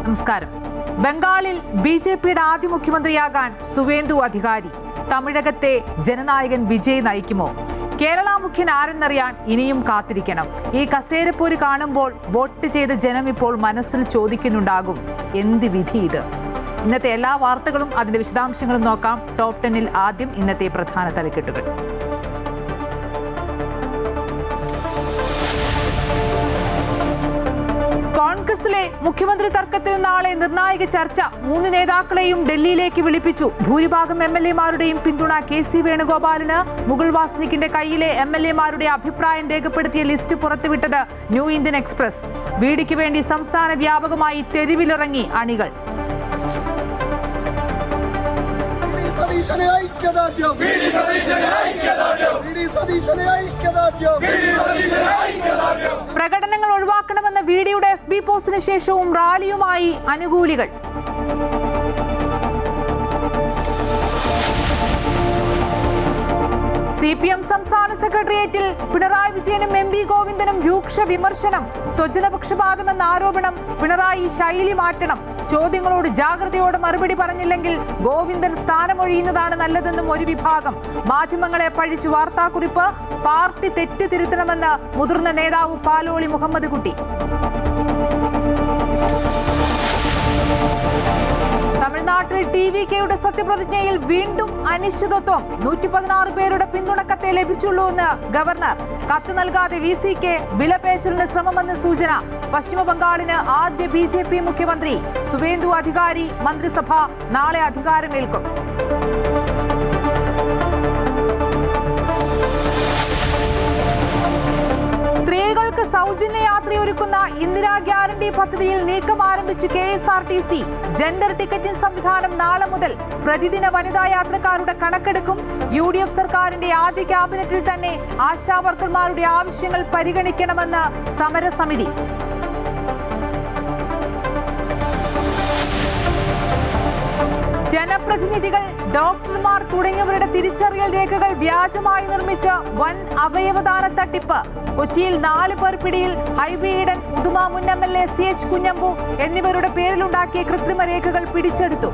നമസ്കാരം. ബംഗാളിൽ ബിജെപിയുടെ ആദ്യ മുഖ്യമന്ത്രിയാകാൻ സുവേന്ദു അധികാരി. തമിഴകത്തെ ജനനായകൻ വിജയ് നയിക്കുമോ? കേരള മുഖ്യൻ ആരെന്നറിയാൻ ഇനിയും കാത്തിരിക്കണം. ഈ കസേരപ്പോര് കാണുമ്പോൾ വോട്ട് ചെയ്ത ജനം ഇപ്പോൾ മനസ്സിൽ ചോദിക്കുന്നുണ്ടാകും, എന്ത് വിധി ഇത്? ഇന്നത്തെ എല്ലാ വാർത്തകളും അതിന്റെ വിശദാംശങ്ങളും നോക്കാം. ടോപ്പ് 10-ൽ ആദ്യം ഇന്നത്തെ പ്രധാന തലക്കെട്ടുകൾ. കോൺഗ്രസിലെ മുഖ്യമന്ത്രി തർക്കത്തിൽ നാളെ നിർണായക ചർച്ച. 3 നേതാക്കളെയും ഡൽഹിയിലേക്ക് വിളിപ്പിച്ചു. ഭൂരിഭാഗം MLA-മാരുടെയും പിന്തുണ KC വേണുഗോപാലിന്. മുകുൾ വാസ്നിക്കിന്റെ കയ്യിലെ MLA-മാരുടെ അഭിപ്രായം രേഖപ്പെടുത്തിയ ലിസ്റ്റ് പുറത്തുവിട്ടത് ന്യൂ ഇന്ത്യൻ എക്സ്പ്രസ്. വീടിക്ക് വേണ്ടി സംസ്ഥാന വ്യാപകമായി തെരുവിലിറങ്ങി അണികൾ. പ്രകടനങ്ങൾ ഒഴിവാക്കണമെന്ന വിഡിയുടെ FB പോസ്റ്റിന് ശേഷവും റാലിയുമായി അനുകൂലികൾ. CPM സംസ്ഥാന സെക്രട്ടേറിയറ്റിൽ പിണറായി വിജയനും MP ഗോവിന്ദനും രൂക്ഷ വിമർശനം. സ്വജനപക്ഷപാതമെന്ന ആരോപണം. പിണറായി ശൈലി മാറ്റണം. ചോദ്യങ്ങളോട് ജാഗ്രതയോടെ മറുപടി പറഞ്ഞില്ലെങ്കിൽ ഗോവിന്ദൻ സ്ഥാനമൊഴിയുന്നതാണ് നല്ലതെന്നും ഒരു വിഭാഗം. മാധ്യമങ്ങളെ പഴിച്ചു വാർത്താക്കുറിപ്പ്. പാർട്ടി തെറ്റ് തിരുത്തണമെന്ന് മുതിർന്ന നേതാവ് പാലോളി മുഹമ്മദ് കുട്ടി. തമിഴ്നാട്ടിൽ TVKയുടെ സത്യപ്രതിജ്ഞയിൽ വീണ്ടും അനിശ്ചിതത്വം. 116 പേരുടെ പിന്തുണക്കത്തെ ലഭിച്ചുള്ളൂവെന്ന് ഗവർണർ. കത്ത് നൽകാതെ VCK വിലപേശലിന് ശ്രമമെന്ന് സൂചന. പശ്ചിമ ബംഗാളിന് ആദ്യ BJP മുഖ്യമന്ത്രി. സുവേന്ദു അധികാരി. മന്ത്രിസഭ നാളെ അധികാരമേൽക്കും. സ്ത്രീകൾക്ക് സൗജന്യ യാത്രയൊരുക്കുന്ന ഇന്ദിരാ ഗ്യാരണ്ടി പദ്ധതിയിൽ നീക്കം ആരംഭിച്ചു KSRTC. ജെൻഡർ ടിക്കറ്റിംഗ് സംവിധാനം നാളെ മുതൽ. പ്രതിദിന വനിതാ യാത്രക്കാരുടെ കണക്കെടുക്കും. UDF സർക്കാരിന്റെ ആദ്യ ക്യാബിനറ്റിൽ തന്നെ ആശാ വർക്കർമാരുടെ ആവശ്യങ്ങൾ പരിഗണിക്കണമെന്ന് സമരസമിതി. ജനപ്രതിനിധികൾ, ഡോക്ടർമാർ തുടങ്ങിയവരുടെ തിരിച്ചറിയൽ രേഖകൾ വ്യാജമായി നിർമ്മിച്ച വൻ അവയവദാന തട്ടിപ്പ്. കൊച്ചിയിൽ 4 പേർ പിടിയിൽ. ഹൈബി ഈഡൻ, ഉദുമ മുൻ MLA CH കുഞ്ഞമ്പു എന്നിവരുടെ പേരിലുണ്ടാക്കിയ കൃത്രിമ രേഖകൾ പിടിച്ചെടുത്തു.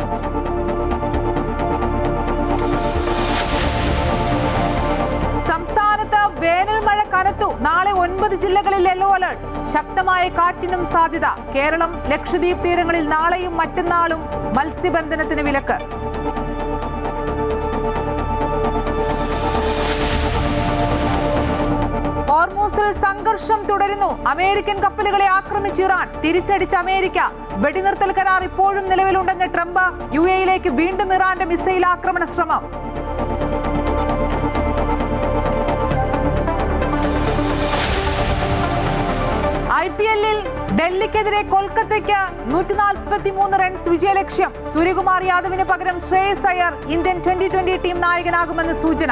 സംസ്ഥാനത്ത് വേനൽ മഴ കനത്തു. നാളെ 9 ജില്ലകളിൽ യെല്ലോ അലർട്ട്. ശക്തമായ കാറ്റിനും സാധ്യത. കേരളം, ലക്ഷദ്വീപ് തീരങ്ങളിൽ നാളെയും മറ്റന്നാളും മത്സ്യബന്ധനത്തിന് വിലക്ക്. ഹോർമൂസിൽ സംഘർഷം തുടരുന്നു. അമേരിക്കൻ കപ്പലുകളെ ആക്രമിച്ച് ഇറാൻ. തിരിച്ചടിച്ച അമേരിക്ക. വെടിനിർത്തൽ കരാർ ഇപ്പോഴും നിലവിലുണ്ടെന്ന് ട്രംപ്. UAE-യിലേക്ക് വീണ്ടും ഇറാന്റെ മിസൈൽ ആക്രമണ ശ്രമം. IPL-ൽ ഡൽഹിക്കെതിരെ കൊൽക്കത്തയ്ക്ക് 143 റൺസ് വിജയലക്ഷ്യം. സൂര്യകുമാർ യാദവിന് പകരം Shreyas Iyer Indian T20 team നായകനാകുമെന്ന് സൂചന.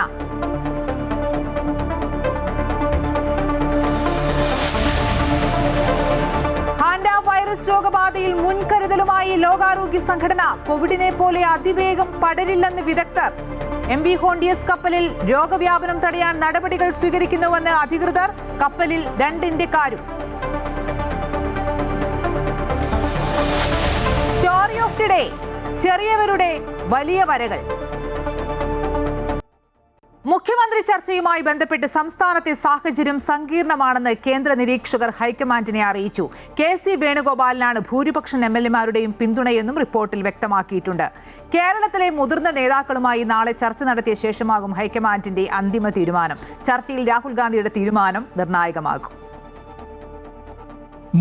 ഹാൻഡ വൈറസ് രോഗബാധയിൽ മുൻകരുതലുമായി ലോകാരോഗ്യ സംഘടന. കോവിഡിനെ പോലെ അതിവേഗം പടരില്ലെന്ന് വിദഗ്ധർ. MV ഹോണ്ടിയസ് കപ്പലിൽ രോഗവ്യാപനം തടയാൻ നടപടികൾ സ്വീകരിക്കുന്നുവെന്ന് അധികൃതർ. കപ്പലിൽ 2 ഇന്ത്യക്കാരും. Story of the day. ചെറിയവരുടെ വലിയ വരകൾ. മുഖ്യമന്ത്രി ചർച്ചയുമായി ബന്ധപ്പെട്ട് സംസ്ഥാനത്തെ സാഹചര്യം സങ്കീർണമാണെന്ന് കേന്ദ്ര നിരീക്ഷകർ ഹൈക്കമാൻഡിനെ അറിയിച്ചു. KC വേണുഗോപാലിനാണ് ഭൂരിപക്ഷം MLA-മാരുടെയും പിന്തുണയെന്നും റിപ്പോർട്ടിൽ വ്യക്തമാക്കിയിട്ടുണ്ട്. കേരളത്തിലെ മുതിർന്ന നേതാക്കളുമായി നാളെ ചർച്ച നടത്തിയ ശേഷമാകും ഹൈക്കമാൻഡിന്റെ അന്തിമ തീരുമാനം. ചർച്ചയിൽ രാഹുൽ ഗാന്ധിയുടെ തീരുമാനം നിർണായകമാകും.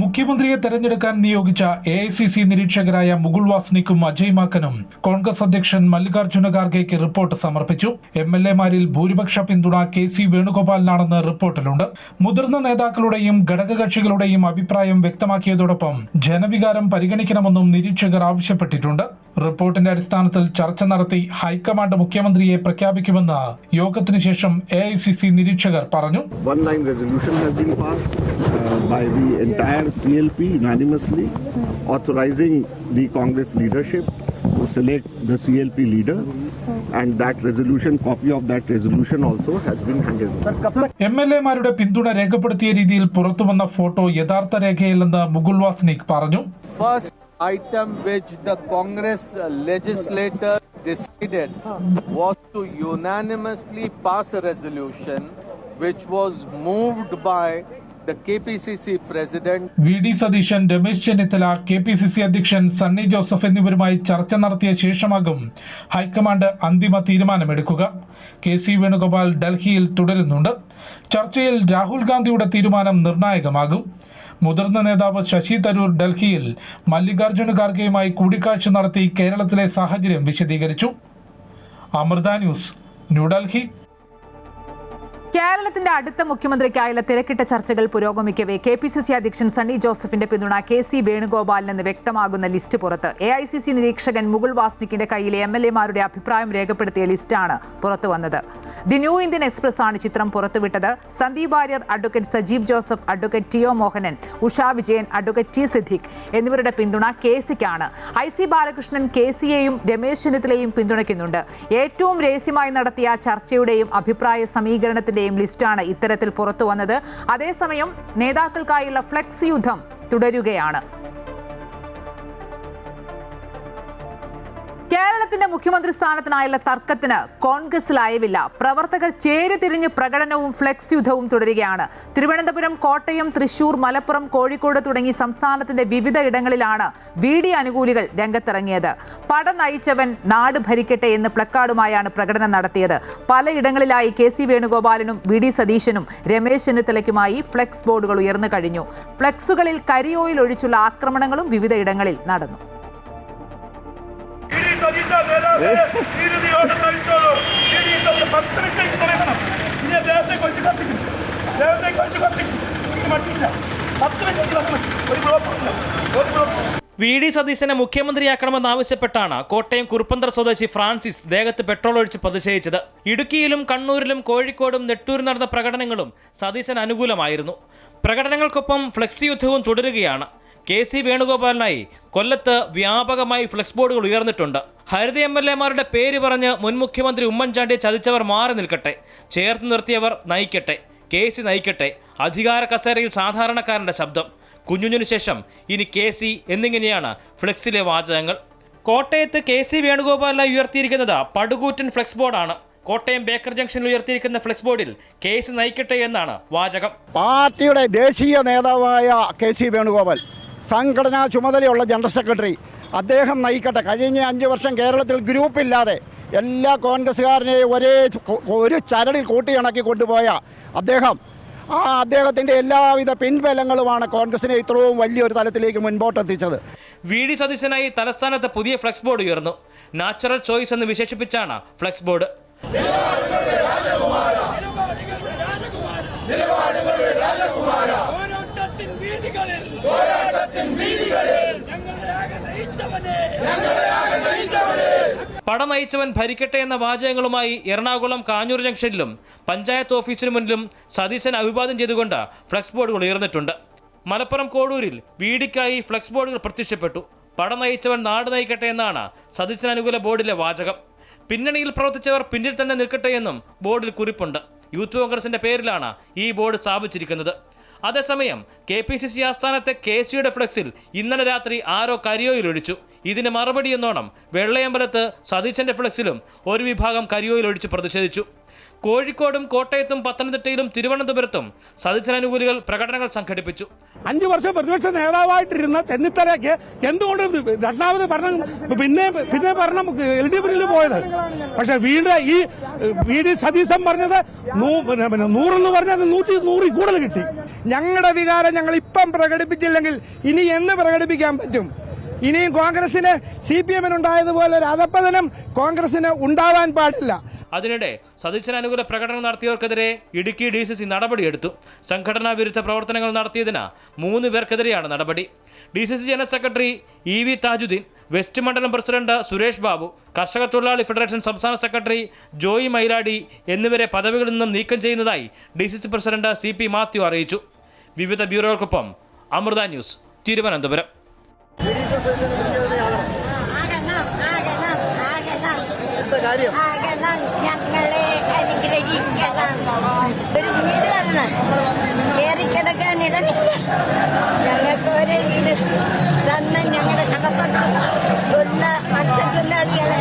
മുഖ്യമന്ത്രിയെ തെരഞ്ഞെടുക്കാൻ നിയോഗിച്ച AICC നിരീക്ഷകരായ മുകുൾ വാസ്നിക്കും അജയ് മാക്കനും കോൺഗ്രസ് അധ്യക്ഷൻ മല്ലികാർജ്ജുന ഖാർഗെയ്ക്ക് റിപ്പോർട്ട് സമർപ്പിച്ചു. MLA-മാരിൽ ഭൂരിപക്ഷ പിന്തുണ KC വേണുഗോപാലിനാണെന്ന് റിപ്പോർട്ടിലുണ്ട്. മുതിർന്ന നേതാക്കളുടെയും ഘടകകക്ഷികളുടെയും അഭിപ്രായം വ്യക്തമാക്കിയതോടൊപ്പം ജനവികാരം പരിഗണിക്കണമെന്നും നിരീക്ഷകർ ആവശ്യപ്പെട്ടിട്ടുണ്ട്. റിപ്പോർട്ടിന്റെ അടിസ്ഥാനത്തിൽ ചർച്ച നടത്തി ഹൈക്കമാൻഡ് മുഖ്യമന്ത്രിയെ പ്രഖ്യാപിക്കുമെന്ന് യോഗത്തിന് ശേഷം AICC നിരീക്ഷകർ പറഞ്ഞു. CLP unanimously authorizing the Congress leadership to select the CLP leader, and that resolution, copy of that resolution also has been handed over. MLA-മാരുടെ പിന്തുണ രേഖപ്പെടുത്തിയ രീതിയിൽ പുറത്തുവന്ന ഫോട്ടോ യഥാർത്ഥ രേഖയല്ലെന്ന് മുകുൾ വാസ്നിക് പറഞ്ഞു. First item which the Congress legislature decided was to unanimously pass a resolution which was moved by the KPCC president. VD Satheesan, Ramesh Chennithala, KPCC അധ്യക്ഷൻ സണ്ണി ജോസഫ് എന്നിവരുമായി ചർച്ച നടത്തിയ ശേഷമാകും ഹൈക്കമാൻഡ് അന്തിമ തീരുമാനമെടുക്കുക. KC വേണുഗോപാൽ ഡൽഹിയിൽ തുടരുന്നുണ്ട്. ചർച്ചയിൽ രാഹുൽ ഗാന്ധിയുടെ തീരുമാനം നിർണായകമാകും. മുതിർന്ന നേതാവ് ശശി തരൂർ ഡൽഹിയിൽ മല്ലികാർജ്ജുന ഖാർഗെയുമായി കൂടിക്കാഴ്ച നടത്തി കേരളത്തിലെ സാഹചര്യം വിശദീകരിച്ചു. അമൃത ന്യൂസ്, ന്യൂഡൽഹി. കേരളത്തിന്റെ അടുത്ത മുഖ്യമന്ത്രിക്കായുള്ള തിരക്കിട്ട ചർച്ചകൾ പുരോഗമിക്കവേ KPCC അധ്യക്ഷൻ സണ്ണി ജോസഫിന്റെ പിന്തുണ KC വേണുഗോപാലിനെന്ന് വ്യക്തമാകുന്ന ലിസ്റ്റ് പുറത്ത്. AICC നിരീക്ഷകൻ മുകുൾ വാസ്നിക്കിന്റെ കയ്യിലെ MLA-മാരുടെ അഭിപ്രായം രേഖപ്പെടുത്തിയ ലിസ്റ്റാണ് പുറത്തുവന്നത്. ദി ന്യൂ ഇന്ത്യൻ എക്സ്പ്രസ് ആണ് ചിത്രം പുറത്തുവിട്ടത്. Sandeep Warrier, advocate Sajeev Joseph, advocate TO Mohanan, Usha Vijayan, advocate T Siddique എന്നിവരുടെ പിന്തുണ KCക്കാണ്. IC ബാലകൃഷ്ണൻ KCയെയും രമേശ് ചെന്നിത്തലയെയും പിന്തുണയ്ക്കുന്നുണ്ട്. ഏറ്റവും രഹസ്യമായി നടത്തിയ ചർച്ചയുടെയും അഭിപ്രായ സമീകരണത്തിന്റെ ലിസ്റ്റാണ് ഇത്തരത്തിൽ പുറത്തു വന്നത്. അതേസമയം നേതാക്കൾക്കായുള്ള ഫ്ലെക്സ് യുദ്ധം തുടരുകയാണ്. കേരളത്തിന്റെ മുഖ്യമന്ത്രി സ്ഥാനത്തിനായുള്ള തർക്കത്തിന് കോൺഗ്രസിൽ അയവില്ല. പ്രവർത്തകർ ചേരിതിരിഞ്ഞ് പ്രകടനവും ഫ്ലെക്സ് യുദ്ധവും തുടരുകയാണ്. തിരുവനന്തപുരം, കോട്ടയം, തൃശൂർ, മലപ്പുറം, കോഴിക്കോട് തുടങ്ങി സംസ്ഥാനത്തിന്റെ വിവിധ ഇടങ്ങളിലാണ് VD അനുകൂലികൾ രംഗത്തിറങ്ങിയത്. പട നയിച്ചവൻ നാട് ഭരിക്കട്ടെ എന്ന് പ്ലക്കാർഡുമായാണ് പ്രകടനം നടത്തിയത്. പലയിടങ്ങളിലായി KC വേണുഗോപാലിനും VD സതീശനും രമേശ് ചെന്നിത്തലയ്ക്കുമായി ഫ്ലെക്സ് ബോർഡുകൾ ഉയർന്നു കഴിഞ്ഞു. ഫ്ലെക്സുകളിൽ കരിയോയിൽ ഒഴിച്ചുള്ള ആക്രമണങ്ങളും വിവിധ ഇടങ്ങളിൽ നടന്നു. VD സതീശനെ മുഖ്യമന്ത്രിയാക്കണമെന്നാവശ്യപ്പെട്ടാണ് കോട്ടയം കുറുപ്പന്തറ സ്വദേശി ഫ്രാൻസിസ് ദേഹത്ത് പെട്രോൾ ഒഴിച്ച് പ്രതിഷേധിച്ചത്. ഇടുക്കിയിലും കണ്ണൂരിലും കോഴിക്കോടും നെട്ടൂരിൽ നടന്ന പ്രകടനങ്ങളും സതീശന് അനുകൂലമായിരുന്നു. പ്രകടനങ്ങൾക്കൊപ്പം ഫ്ലെക്സ് യുദ്ധവും തുടരുകയാണ്. KC വേണുഗോപാലിനായി കൊല്ലത്ത് വ്യാപകമായി ഫ്ലെക്സ് ബോർഡുകൾ ഉയർന്നിട്ടുണ്ട്. ഹരിത MLA-മാരുടെ പേര് പറഞ്ഞ് മുൻ മുഖ്യമന്ത്രി ഉമ്മൻചാണ്ടിയെ ചതിച്ചവർ മാറി നിൽക്കട്ടെ, ചേർത്ത് നിർത്തിയവർ നയിക്കട്ടെ, KC നയിക്കട്ടെ, അധികാര കസേരയിൽ സാധാരണക്കാരൻ്റെ ശബ്ദം, കുഞ്ഞുഞ്ഞിനു ശേഷം ഇനി KC എന്നിങ്ങനെയാണ് ഫ്ലെക്സിലെ വാചകങ്ങൾ. കോട്ടയത്ത് KC വേണുഗോപാലിനായി ഉയർത്തിയിരിക്കുന്നത് പടുകൂറ്റൻ ഫ്ലെക്സ് ബോർഡാണ്. കോട്ടയം ബേക്കർ ജംഗ്ഷനിൽ ഉയർത്തിയിരിക്കുന്ന ഫ്ലെക്സ് ബോർഡിൽ KC നയിക്കട്ടെ എന്നാണ് വാചകം. പാർട്ടിയുടെ ദേശീയ നേതാവായ KC വേണുഗോപാൽ, സംഘടനാ ചുമതലയുള്ള ജനറൽ സെക്രട്ടറി, അദ്ദേഹം നയിക്കട്ടെ. കഴിഞ്ഞ 5 വർഷം കേരളത്തിൽ ഗ്രൂപ്പില്ലാതെ എല്ലാ കോൺഗ്രസ്സുകാരനെയും ഒരു ചരടിൽ കൂട്ടിയിണക്കി കൊണ്ടുപോയ അദ്ദേഹത്തിൻ്റെ എല്ലാവിധ പിൻബലങ്ങളുമാണ് കോൺഗ്രസിനെ ഇത്രയും വലിയൊരു തലത്തിലേക്ക് മുൻപോട്ടെത്തിച്ചത്. VD സതീശനായി തലസ്ഥാനത്ത് പുതിയ ഫ്ലെക്സ് ബോർഡ് ഉയർന്നു. നാച്ചുറൽ ചോയ്സ് എന്ന് വിശേഷിപ്പിച്ചാണ് ഫ്ലെക്സ് ബോർഡ്. പട നയിച്ചവൻ ഭരിക്കട്ടെ എന്ന വാചകങ്ങളുമായി എറണാകുളം കാഞ്ഞൂർ ജംഗ്ഷനിലും പഞ്ചായത്ത് ഓഫീസിന് മുന്നിലും സതീശൻ അഭിവാദ്യം ചെയ്തുകൊണ്ട് ഫ്ലെക്സ് ബോർഡുകൾ ഉയർന്നിട്ടുണ്ട്. മലപ്പുറം കോടൂരിൽ VDക്കായി ഫ്ലെക്സ് ബോർഡുകൾ പ്രത്യക്ഷപ്പെട്ടു. പട നയിച്ചവൻ നാട് നയിക്കട്ടെ എന്നാണ് സതീശൻ അനുകൂല ബോർഡിലെ വാചകം. പിന്നണിയിൽ പ്രവർത്തിച്ചവർ പിന്നിൽ തന്നെ നിൽക്കട്ടെ എന്നും ബോർഡിൽ കുറിപ്പുണ്ട്. യൂത്ത് കോൺഗ്രസിന്റെ പേരിലാണ് ഈ ബോർഡ് സ്ഥാപിച്ചിരിക്കുന്നത്. അതേസമയം KPCC ആസ്ഥാനത്തെ KCയുടെ ഫ്ലെക്സിൽ ഇന്നലെ രാത്രി ആരോ കരിയോയിലൊഴിച്ചു. ഇതിന് മറുപടി എന്നോണം വെള്ളയമ്പലത്ത് സതീശന്റെ ഫ്ലെക്സിലും ഒരു വിഭാഗം കരിയോയിലൊഴിച്ച് പ്രതിഷേധിച്ചു. കോഴിക്കോടും കോട്ടയത്തും പത്തനംതിട്ടയിലും തിരുവനന്തപുരത്തും സതീശൻ അനുകൂലികൾ പ്രകടനങ്ങൾ സംഘടിപ്പിച്ചു. 5 വർഷം പ്രതിപക്ഷ നേതാവായിട്ടിരുന്ന ചെന്നിത്തലയ്ക്ക് എന്തുകൊണ്ട് രണ്ടാമത് ഭരണം പിന്നെ ഭരണം LDFിൽ പോയത്? പക്ഷെ വീണ്ടും ഈ VD സതീശൻ പറഞ്ഞത് 100 എന്ന് പറഞ്ഞത് 100 കൂടുതൽ കിട്ടി. ഞങ്ങളുടെ വികാരം ഞങ്ങൾ ഇപ്പം പ്രകടിപ്പിച്ചില്ലെങ്കിൽ ഇനി എന്ന് പ്രകടിപ്പിക്കാൻ പറ്റും? ഇനിയും കോൺഗ്രസിന് CPM-നുണ്ടായതുപോലെ ഒരു അധപ്പതനം കോൺഗ്രസിന് ഉണ്ടാവാൻ പാടില്ല. അതിനിടെ സതീശൻ അനുകൂല പ്രകടനം നടത്തിയവർക്കെതിരെ ഇടുക്കി DCC നടപടിയെടുത്തു. സംഘടനാ വിരുദ്ധ പ്രവർത്തനങ്ങൾ നടത്തിയതിന് 3 പേർക്കെതിരെയാണ് നടപടി. DCC general secretary EV Thajudheen, west മണ്ഡലം പ്രസിഡന്റ് സുരേഷ് ബാബു, കർഷക തൊഴിലാളി ഫെഡറേഷൻ സംസ്ഥാന സെക്രട്ടറി ജോയി മൈലാടി എന്നിവരെ പദവികളിൽ നിന്നും നീക്കം ചെയ്യുന്നതായി DCC പ്രസിഡന്റ് CP മാത്യു അറിയിച്ചു. വിവിധ ബ്യൂറോകൾക്കൊപ്പം അമൃത ന്യൂസ്, തിരുവനന്തപുരം. ആകണം, ഞങ്ങളെ അനുഗ്രഹിക്കണം. ഒരു വീട് തരണം, കയറിക്കിടക്കാൻ ഇടമില്ല. ഞങ്ങൾക്ക് ഒരു വീട് തന്നെ ഞങ്ങളുടെ കടപ്പുറത്തും ഉള്ള മത്സ്യത്തൊഴിലാളികളെ.